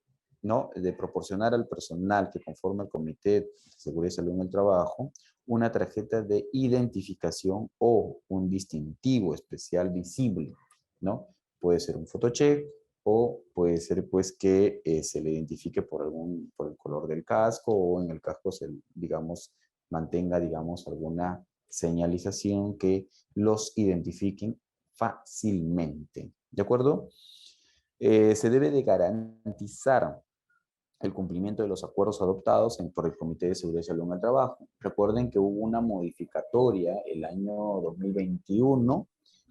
¿no?, de proporcionar al personal que conforma el Comité de Seguridad y Salud en el Trabajo una tarjeta de identificación o un distintivo especial visible, ¿no? Puede ser un photocheck o puede ser pues que se le identifique por el color del casco, o en el casco se, digamos, mantenga, digamos, alguna señalización que los identifiquen fácilmente, ¿de acuerdo? Se debe de garantizar el cumplimiento de los acuerdos adoptados por el Comité de Seguridad y Salud en el Trabajo. Recuerden que hubo una modificatoria el año 2021,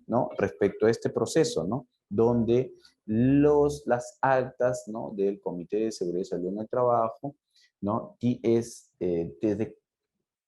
¿no?, respecto a este proceso, ¿no?, donde las actas, ¿no?, del Comité de Seguridad y Salud en el Trabajo, ¿no?, y es desde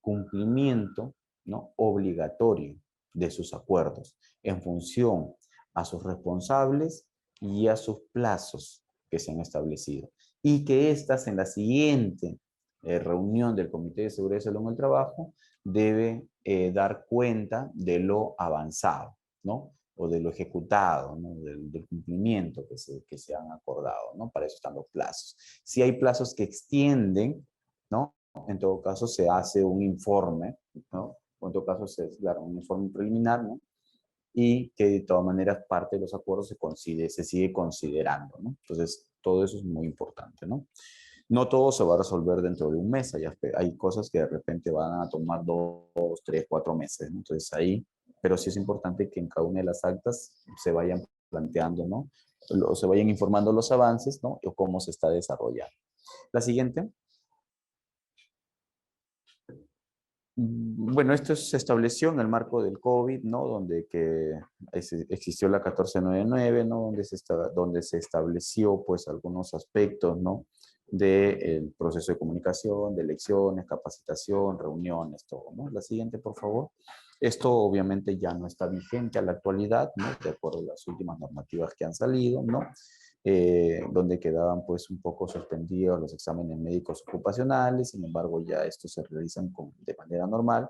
cumplimiento, ¿no?, obligatorio de sus acuerdos en función a sus responsables y a sus plazos que se han establecido. Y que éstas en la siguiente reunión del Comité de Seguridad y Salud en el Trabajo debe dar cuenta de lo avanzado, ¿no?, o de lo ejecutado, ¿no?, del cumplimiento que se han acordado, ¿no? Para eso están los plazos. Si hay plazos que extienden, ¿no?, en todo caso se hace un informe, ¿no?, o en todo caso claro, un informe preliminar, ¿no?, y que de todas maneras parte de los acuerdos se sigue considerando, ¿no? Entonces, todo eso es muy importante, ¿no? No todo se va a resolver dentro de un mes, hay cosas que de repente van a tomar 2, 3, 4 meses, ¿no? Entonces ahí, pero sí es importante que en cada una de las actas se vayan planteando, ¿no?, o se vayan informando los avances, ¿no?, o cómo se está desarrollando. La siguiente. Bueno, esto se estableció en el marco del COVID, ¿no?, donde existió la 1499, ¿no?, donde se estableció, pues, algunos aspectos, ¿no?, del proceso de comunicación, de elecciones, capacitación, reuniones, todo, ¿no? La siguiente, por favor. Esto obviamente ya no está vigente a la actualidad, ¿no?, de acuerdo a las últimas normativas que han salido, ¿no?, donde quedaban pues un poco suspendidos los exámenes médicos ocupacionales. Sin embargo, ya estos se realizan de manera normal.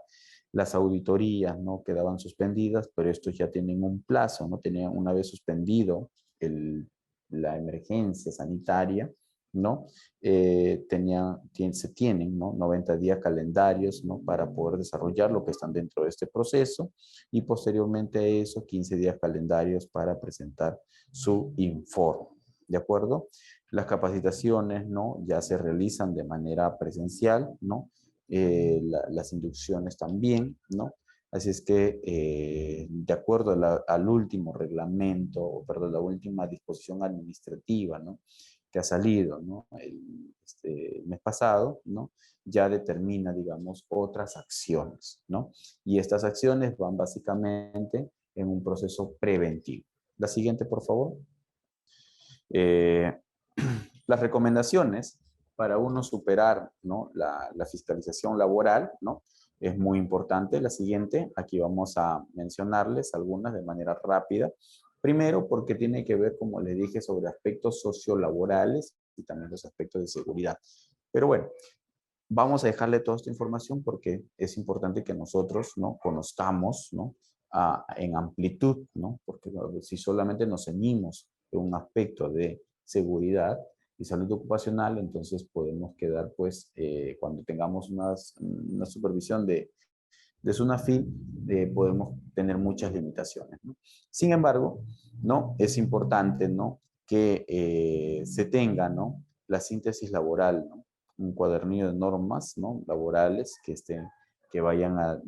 Las auditorías, ¿no?, quedaban suspendidas, pero estos ya tienen un plazo, ¿no? Tenían, una vez suspendido la emergencia sanitaria, ¿no?, se tienen, ¿no?, 90 días calendarios, ¿no?, para poder desarrollar lo que están dentro de este proceso, y posteriormente a eso 15 días calendarios para presentar su informe. ¿De acuerdo? Las capacitaciones, ¿no?, ya se realizan de manera presencial, ¿no? Las inducciones también, ¿no? Así es que, de acuerdo al último reglamento, perdón, la última disposición administrativa, ¿no?, que ha salido, ¿no?, el mes pasado, ¿no?, ya determina, digamos, otras acciones, ¿no? Y estas acciones van básicamente en un proceso preventivo. La siguiente, por favor. Las recomendaciones para uno superar, ¿no?, la fiscalización laboral, ¿no?, es muy importante. La siguiente, aquí vamos a mencionarles algunas de manera rápida. Primero, porque tiene que ver, como les dije, sobre aspectos sociolaborales y también los aspectos de seguridad. Pero bueno, vamos a dejarle toda esta información porque es importante que nosotros, ¿no?, conozcamos, ¿no?, en amplitud, ¿no? Porque si solamente nos ceñimos en un aspecto de seguridad, y salud ocupacional, entonces podemos quedar, pues, cuando tengamos una supervisión de SUNAFIL, podemos tener muchas limitaciones, ¿no? Sin embargo, ¿no? Es importante, ¿no? Que se tenga, ¿no? La síntesis laboral, ¿no? Un cuadernillo de normas, ¿no? Laborales que vayan a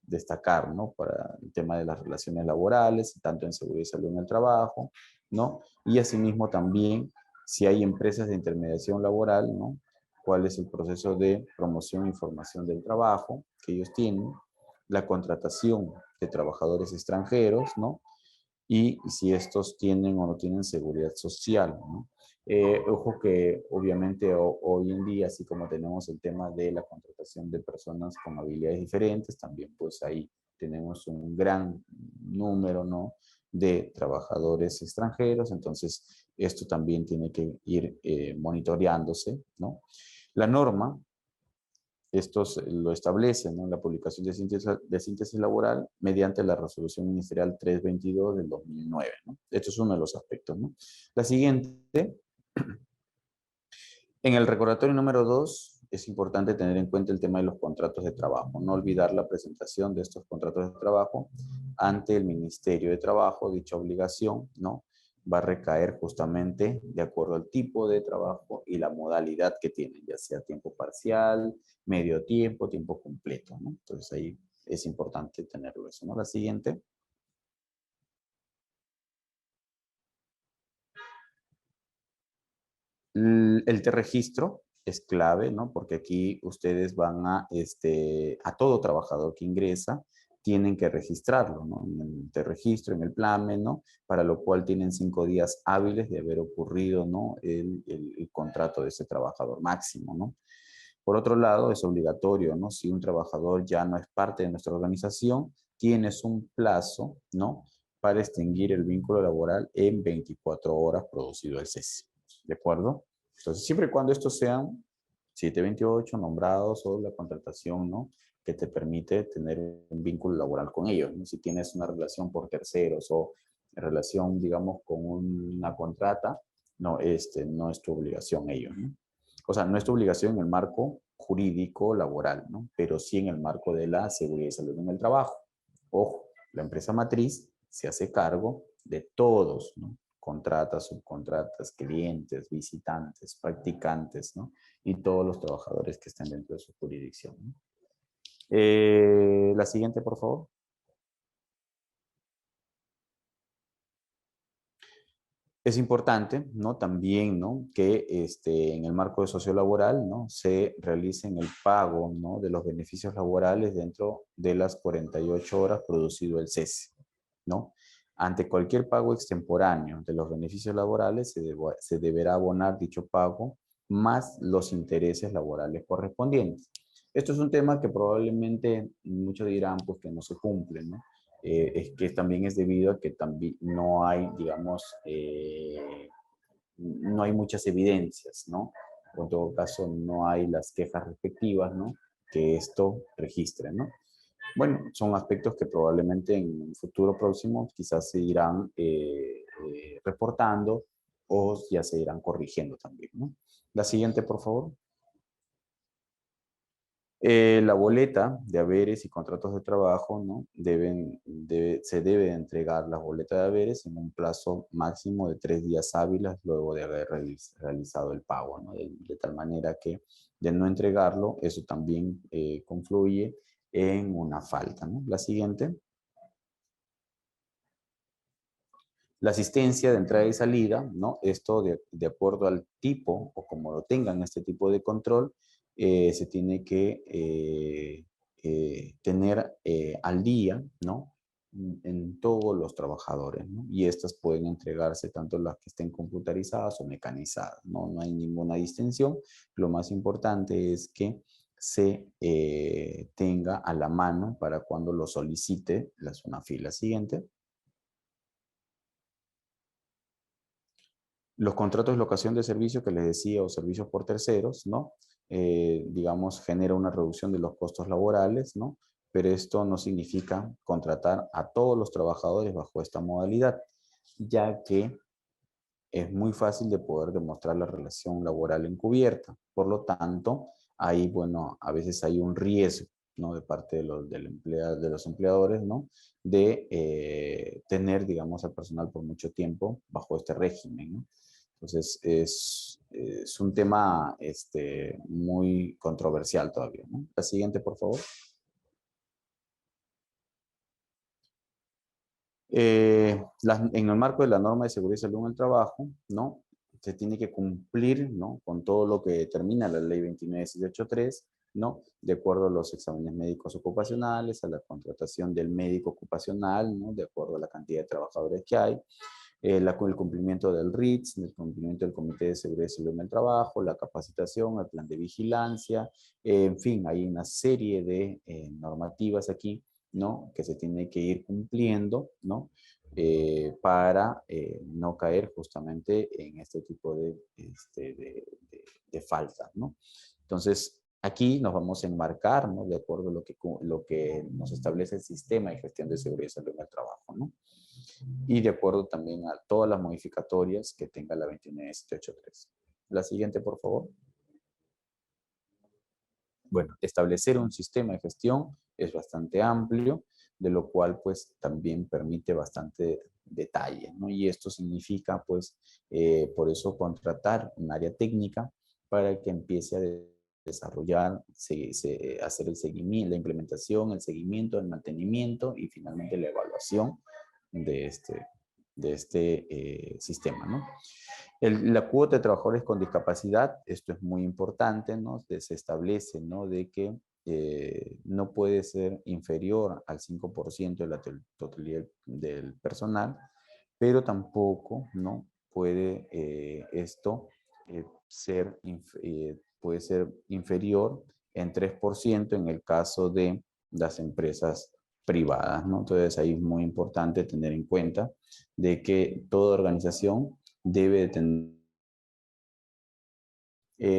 destacar, ¿no? Para el tema de las relaciones laborales, tanto en seguridad y salud en el trabajo, ¿no? Y asimismo también, si hay empresas de intermediación laboral, ¿no? Cuál es el proceso de promoción e información del trabajo que ellos tienen, la contratación de trabajadores extranjeros, ¿no? Y si estos tienen o no tienen seguridad social, ¿no? Ojo que obviamente hoy en día, así como tenemos el tema de la contratación de personas con habilidades diferentes, también pues ahí tenemos un gran número, ¿no? De trabajadores extranjeros, entonces esto también tiene que ir monitoreándose, ¿no? La norma, lo establece, ¿no? La publicación de síntesis laboral mediante la resolución ministerial 322 del 2009, ¿no? Esto es uno de los aspectos, ¿no? La siguiente, en el recordatorio número 2, es importante tener en cuenta el tema de los contratos de trabajo. No olvidar la presentación de estos contratos de trabajo ante el Ministerio de Trabajo. Dicha obligación, ¿no? Va a recaer justamente de acuerdo al tipo de trabajo y la modalidad que tienen, ya sea tiempo parcial, medio tiempo, tiempo completo, ¿no? Entonces ahí es importante tenerlo eso, ¿no? La siguiente. El T-registro es clave, ¿no? Porque aquí ustedes van a todo trabajador que ingresa, tienen que registrarlo, ¿no? En el T-registro, en el PLAME, ¿no? Para lo cual tienen 5 días hábiles de haber ocurrido, ¿no? El contrato de ese trabajador máximo, ¿no? Por otro lado, es obligatorio, ¿no? Si un trabajador ya no es parte de nuestra organización, tienes un plazo, ¿no? Para extinguir el vínculo laboral en 24 horas producido el cese. ¿De acuerdo? Entonces, siempre y cuando estos sean 728 nombrados o la contratación, ¿no? Que te permite tener un vínculo laboral con ellos, ¿no? Si tienes una relación por terceros o relación, digamos, con una contrata, no, no es tu obligación ellos, ¿no? O sea, no es tu obligación en el marco jurídico laboral, ¿no? Pero sí en el marco de la seguridad y salud en el trabajo. Ojo, la empresa matriz se hace cargo de todos, ¿no? Contratas, subcontratas, clientes, visitantes, practicantes, ¿no? Y todos los trabajadores que estén dentro de su jurisdicción, ¿no? La siguiente, por favor. Es importante, ¿no? También, ¿no? Que en el marco de sociolaboral, ¿no? Se realicen el pago, ¿no? De los beneficios laborales dentro de las 48 horas producido el cese, ¿no? Ante cualquier pago extemporáneo de los beneficios laborales, se deberá abonar dicho pago más los intereses laborales correspondientes. Esto es un tema que probablemente muchos dirán, pues, que no se cumple, ¿no? Es que también es debido a que también no hay, digamos, no hay muchas evidencias, ¿no? O en todo caso, no hay las quejas respectivas, ¿no? Que esto registre, ¿no? Bueno, son aspectos que probablemente en un futuro próximo quizás se irán reportando o ya se irán corrigiendo también, ¿no? La siguiente, por favor. La boleta de haberes y contratos de trabajo, ¿no? Se debe entregar la boleta de haberes en un plazo máximo de 3 días hábiles luego de haber realizado el pago, ¿no? De tal manera que de no entregarlo, eso también confluye en una falta, ¿no? La siguiente. La asistencia de entrada y salida, ¿no? Esto de acuerdo al tipo o como lo tengan este tipo de control, se tiene que tener al día, ¿no? En todos los trabajadores, ¿no? Y estas pueden entregarse tanto las que estén computarizadas o mecanizadas, ¿no? No hay ninguna distinción. Lo más importante es que se tenga a la mano para cuando lo solicite la SUNAFIL. La siguiente. Los contratos de locación de servicio que les decía o servicios por terceros, ¿no? Digamos, genera una reducción de los costos laborales, ¿no? Pero esto no significa contratar a todos los trabajadores bajo esta modalidad, ya que es muy fácil de poder demostrar la relación laboral encubierta. Por lo tanto, ahí, bueno, a veces hay un riesgo, ¿no? De parte de de los empleadores, ¿no? De tener, digamos, al personal por mucho tiempo bajo este régimen, ¿no? Entonces, es un tema muy controversial todavía, ¿no? La siguiente, por favor. En el marco de la norma de seguridad y salud en el trabajo, ¿no? Se tiene que cumplir, ¿no? Con todo lo que determina la ley 29683, ¿no? De acuerdo a los exámenes médicos ocupacionales, a la contratación del médico ocupacional, ¿no? De acuerdo a la cantidad de trabajadores que hay, el cumplimiento del RITS, el cumplimiento del Comité de Seguridad y Salud en el Trabajo, la capacitación, el plan de vigilancia, en fin, hay una serie de normativas aquí, ¿no? Que se tiene que ir cumpliendo, ¿no? Para no caer justamente en este tipo de faltas, ¿no? Entonces, aquí nos vamos a enmarcar, ¿no? De acuerdo a lo que nos establece el sistema de gestión de seguridad y salud en el trabajo, ¿no? Y de acuerdo también a todas las modificatorias que tenga la 29783. La siguiente, por favor. Bueno, establecer un sistema de gestión es bastante amplio, de lo cual pues también permite bastante detalle, ¿no? Y esto significa pues por eso contratar un área técnica para que empiece a desarrollar, hacer el seguimiento, la implementación, el seguimiento, el mantenimiento y finalmente la evaluación de este sistema, ¿no? La cuota de trabajadores con discapacidad, esto es muy importante, ¿no? Se establece, ¿no? De que no puede ser inferior al 5% de la totalidad del personal, pero tampoco, ¿no? Puede esto puede ser inferior en 3% en el caso de las empresas privadas, ¿no? Entonces ahí es muy importante tener en cuenta de que toda organización debe de tener,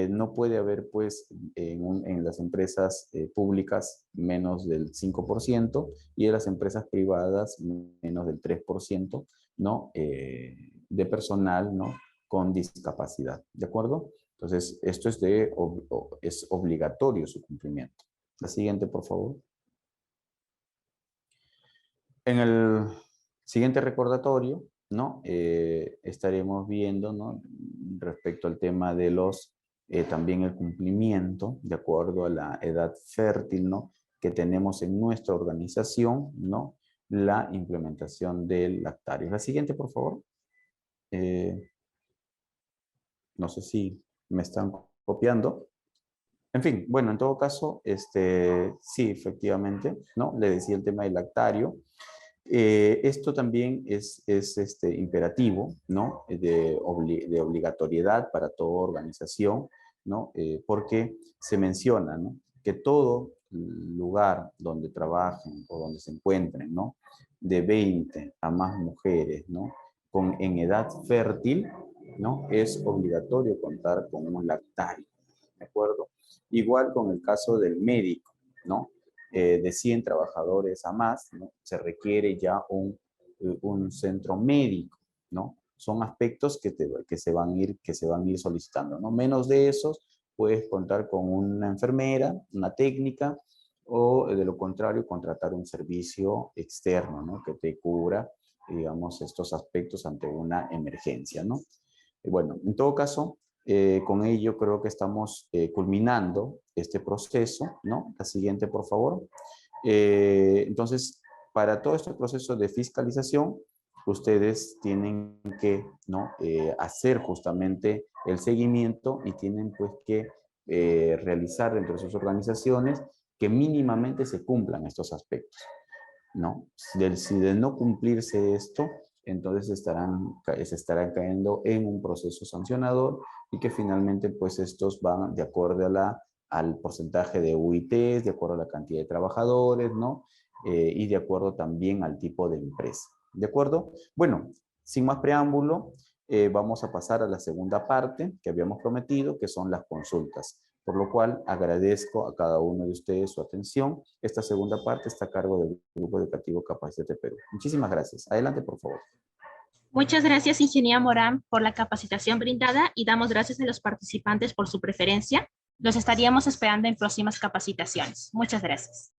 no puede haber pues en las empresas públicas menos del 5% y en las empresas privadas menos del 3%, ¿no? De personal, ¿no? Con discapacidad, ¿de acuerdo? Entonces, esto es obligatorio su cumplimiento. La siguiente, por favor. En el siguiente recordatorio, ¿no? Estaremos viendo, ¿no? Respecto al tema de también el cumplimiento, de acuerdo a la edad fértil, ¿no? Que tenemos en nuestra organización, ¿no? La implementación del lactario. La siguiente, por favor. No sé si me están copiando. En fin, bueno, en todo caso, sí, efectivamente, ¿no? Le decía el tema del lactario. Esto también es imperativo, ¿no? De obligatoriedad para toda organización, ¿no? Porque se menciona, ¿no? Que todo lugar donde trabajen o donde se encuentren, ¿no? De 20 a más mujeres, ¿no? En edad fértil, ¿no? Es obligatorio contar con un lactario, ¿de acuerdo? Igual con el caso del médico, ¿no? De 100 trabajadores a más, ¿no? Se requiere ya un centro médico, ¿no? Son aspectos que se van a ir solicitando, ¿no? Menos de esos, puedes contar con una enfermera, una técnica, o de lo contrario, contratar un servicio externo, ¿no? Que te cubra, digamos, estos aspectos ante una emergencia, ¿no? Bueno, en todo caso, con ello creo que estamos culminando este proceso, ¿no? La siguiente, por favor. Entonces, para todo este proceso de fiscalización, ustedes tienen que, ¿no? Hacer justamente el seguimiento y tienen pues que realizar dentro de sus organizaciones que mínimamente se cumplan estos aspectos, ¿no? Si de no cumplirse esto, entonces se estarán cayendo en un proceso sancionador y que finalmente pues estos van de acuerdo al porcentaje de UITs, de acuerdo a la cantidad de trabajadores, ¿no? Y de acuerdo también al tipo de empresa. ¿De acuerdo? Bueno, sin más preámbulo, vamos a pasar a la segunda parte que habíamos prometido, que son las consultas. Por lo cual agradezco a cada uno de ustedes su atención. Esta segunda parte está a cargo del Grupo Educativo Capacidad de Perú. Muchísimas gracias. Adelante, por favor. Muchas gracias, ingeniera Morán, por la capacitación brindada y damos gracias a los participantes por su preferencia. Los estaríamos esperando en próximas capacitaciones. Muchas gracias.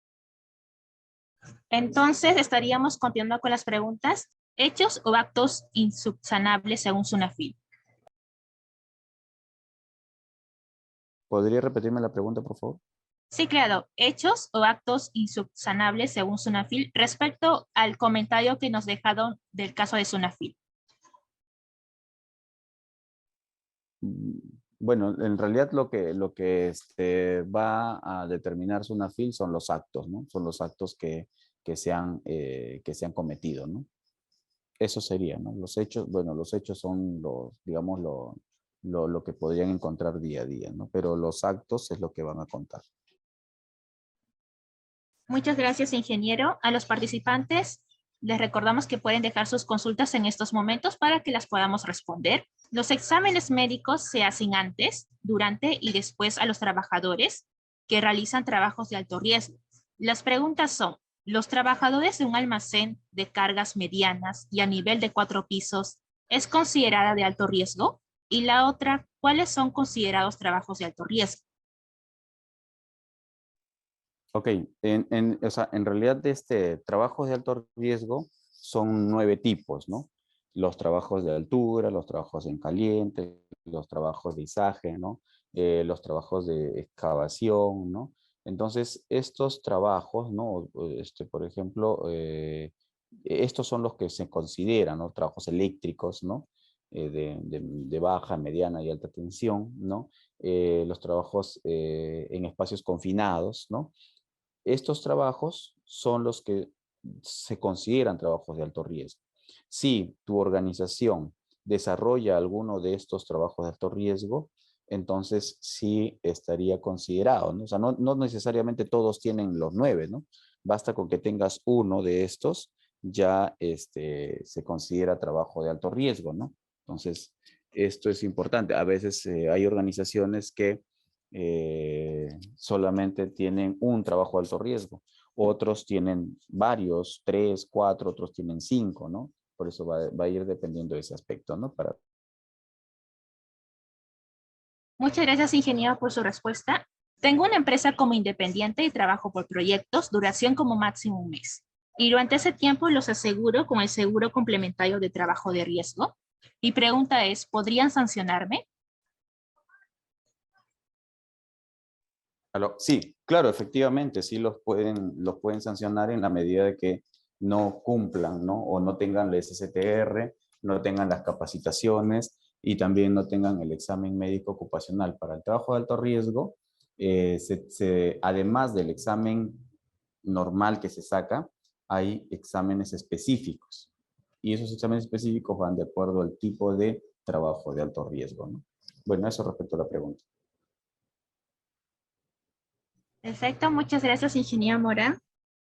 Entonces, estaríamos continuando con las preguntas. ¿Hechos o actos insubsanables según SUNAFIL? ¿Podría repetirme la pregunta, por favor? Sí, claro. Hechos o actos insubsanables según SUNAFIL respecto al comentario que nos dejaron del caso de SUNAFIL. Bueno, en realidad lo que va a determinar SUNAFIL son los actos, ¿no? Son los actos que se han cometido, ¿no? Eso sería, ¿no? Los hechos, bueno, los hechos son digamos, lo que podrían encontrar día a día, ¿no? Pero los actos es lo que van a contar. Muchas gracias, ingeniero. A los participantes les recordamos que pueden dejar sus consultas en estos momentos para que las podamos responder. Los exámenes médicos se hacen antes, durante y después a los trabajadores que realizan trabajos de alto riesgo. Las preguntas son: ¿los trabajadores de un almacén de cargas medianas y a nivel de 4 pisos es considerada de alto riesgo? Y la otra, ¿cuáles son considerados trabajos de alto riesgo? Ok, o sea, en realidad trabajos de alto riesgo son 9 tipos, ¿no? Los trabajos de altura, los trabajos en caliente, los trabajos de izaje, ¿no? Los trabajos de excavación, ¿no? Entonces, estos trabajos, ¿no? Por ejemplo, estos son los que se consideran, ¿no? Trabajos eléctricos, ¿no? De baja, mediana y alta tensión, ¿no? Los trabajos en espacios confinados, ¿no? Estos trabajos son los que se consideran trabajos de alto riesgo. Si tu organización desarrolla alguno de estos trabajos de alto riesgo, entonces sí estaría considerado, ¿no? O sea, no necesariamente todos tienen los 9, ¿no? Basta con que tengas uno de estos, ya se considera trabajo de alto riesgo, ¿no? Entonces, esto es importante. A veces hay organizaciones que solamente tienen un trabajo de alto riesgo. Otros tienen varios, 3, 4, otros tienen 5, ¿no? Por eso va a ir dependiendo de ese aspecto, ¿no? Muchas gracias, ingeniero, por su respuesta. Tengo una empresa como independiente y trabajo por proyectos, duración como máximo 1 mes. Y durante ese tiempo los aseguro con el seguro complementario de trabajo de riesgo. Mi pregunta es, ¿podrían sancionarme? Sí, claro, efectivamente, sí los pueden sancionar en la medida de que no cumplan, ¿no? O no tengan la SSTR, no tengan las capacitaciones y también no tengan el examen médico ocupacional. Para el trabajo de alto riesgo, además del examen normal que se saca, hay exámenes específicos. Y esos exámenes específicos van de acuerdo al tipo de trabajo de alto riesgo, ¿no? Bueno, eso respecto a la pregunta. Perfecto, muchas gracias, ingeniero Morán.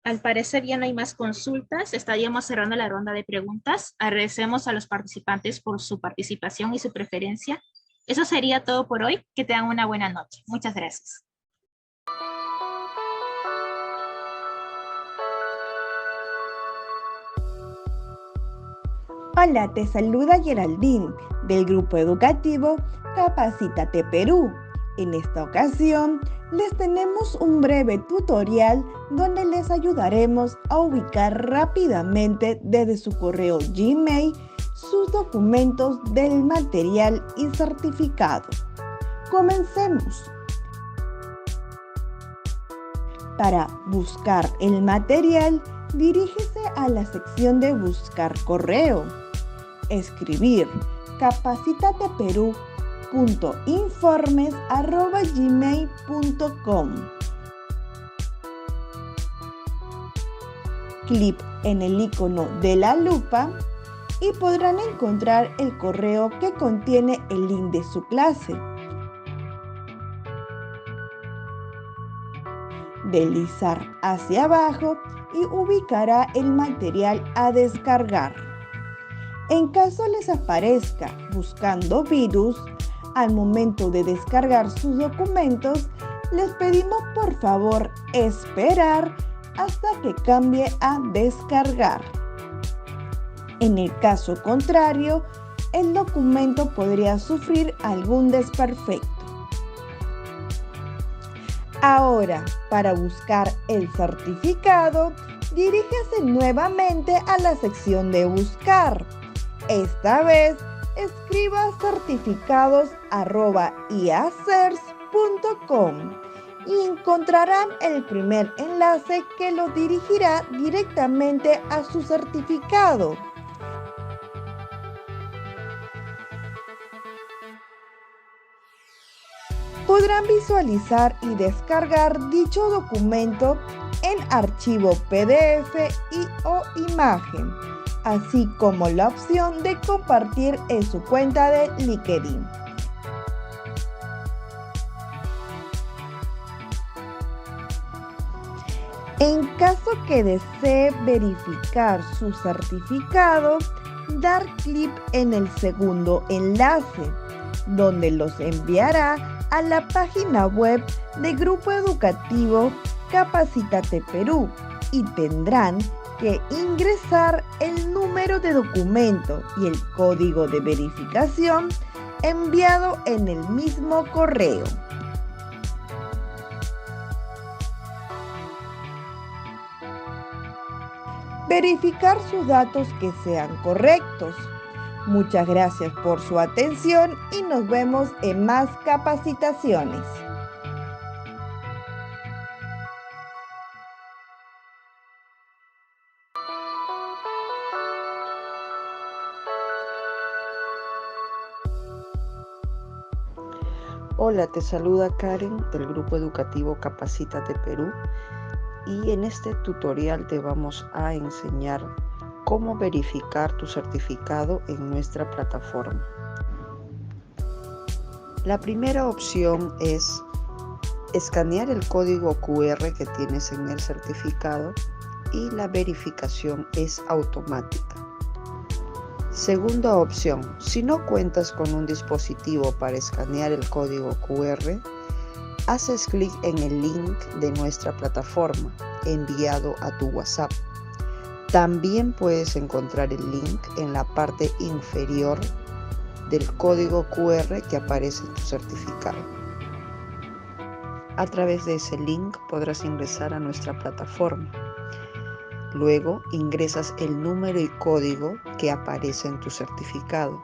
Al parecer ya no hay más consultas, estaríamos cerrando la ronda de preguntas. Agradecemos a los participantes por su participación y su preferencia. Eso sería todo por hoy. Que tengan una buena noche. Muchas gracias. Hola, te saluda Geraldine del grupo educativo Capacítate Perú. En esta ocasión les tenemos un breve tutorial donde les ayudaremos a ubicar rápidamente desde su correo Gmail sus documentos del material y certificado. Comencemos. Para buscar el material, dirígese a la sección de Buscar correo. Escribir capacitateperú.informes@gmail.com. Clic en el icono de la lupa y podrán encontrar el correo que contiene el link de su clase. Deslizar hacia abajo y ubicará el material a descargar. En caso les aparezca buscando virus, al momento de descargar sus documentos, les pedimos por favor esperar hasta que cambie a descargar. En el caso contrario, el documento podría sufrir algún desperfecto. Ahora, para buscar el certificado, dirígese nuevamente a la sección de buscar. Esta vez, escriba certificados@iacers.com y encontrarán el primer enlace que lo dirigirá directamente a su certificado. Podrán visualizar y descargar dicho documento en archivo PDF o imagen, así como la opción de compartir en su cuenta de LinkedIn. En caso que desee verificar su certificado, dar clic en el segundo enlace, donde los enviará a la página web del Grupo Educativo Capacítate Perú y tendrán que ingresar el número de documento y el código de verificación enviado en el mismo correo. Verificar sus datos que sean correctos. Muchas gracias por su atención y nos vemos en más capacitaciones. Hola, te saluda Karen del Grupo Educativo Capacítate Perú y en este tutorial te vamos a enseñar cómo verificar tu certificado en nuestra plataforma. La primera opción es escanear el código QR que tienes en el certificado y la verificación es automática. Segunda opción, si no cuentas con un dispositivo para escanear el código QR, haces clic en el link de nuestra plataforma enviado a tu WhatsApp. También puedes encontrar el link en la parte inferior del código QR que aparece en tu certificado. A través de ese link podrás ingresar a nuestra plataforma. Luego ingresas el número y código que aparece en tu certificado.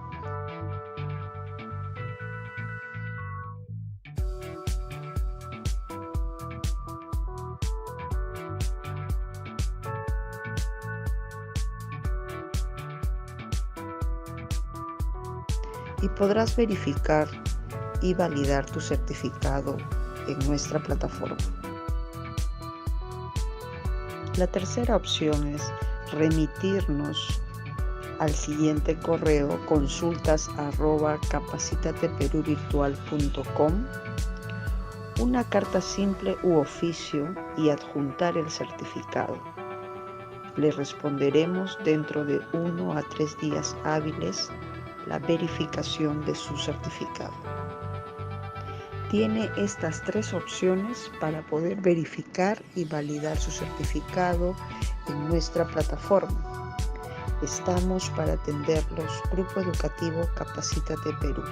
Y podrás verificar y validar tu certificado en nuestra plataforma. La tercera opción es remitirnos al siguiente correo consultas@capacitateperuvirtual.com una carta simple u oficio y adjuntar el certificado. Le responderemos dentro de 1 a 3 días hábiles la verificación de su certificado. Tiene estas 3 opciones para poder verificar y validar su certificado en nuestra plataforma. Estamos para atenderlos, Grupo Educativo Capacítate Perú.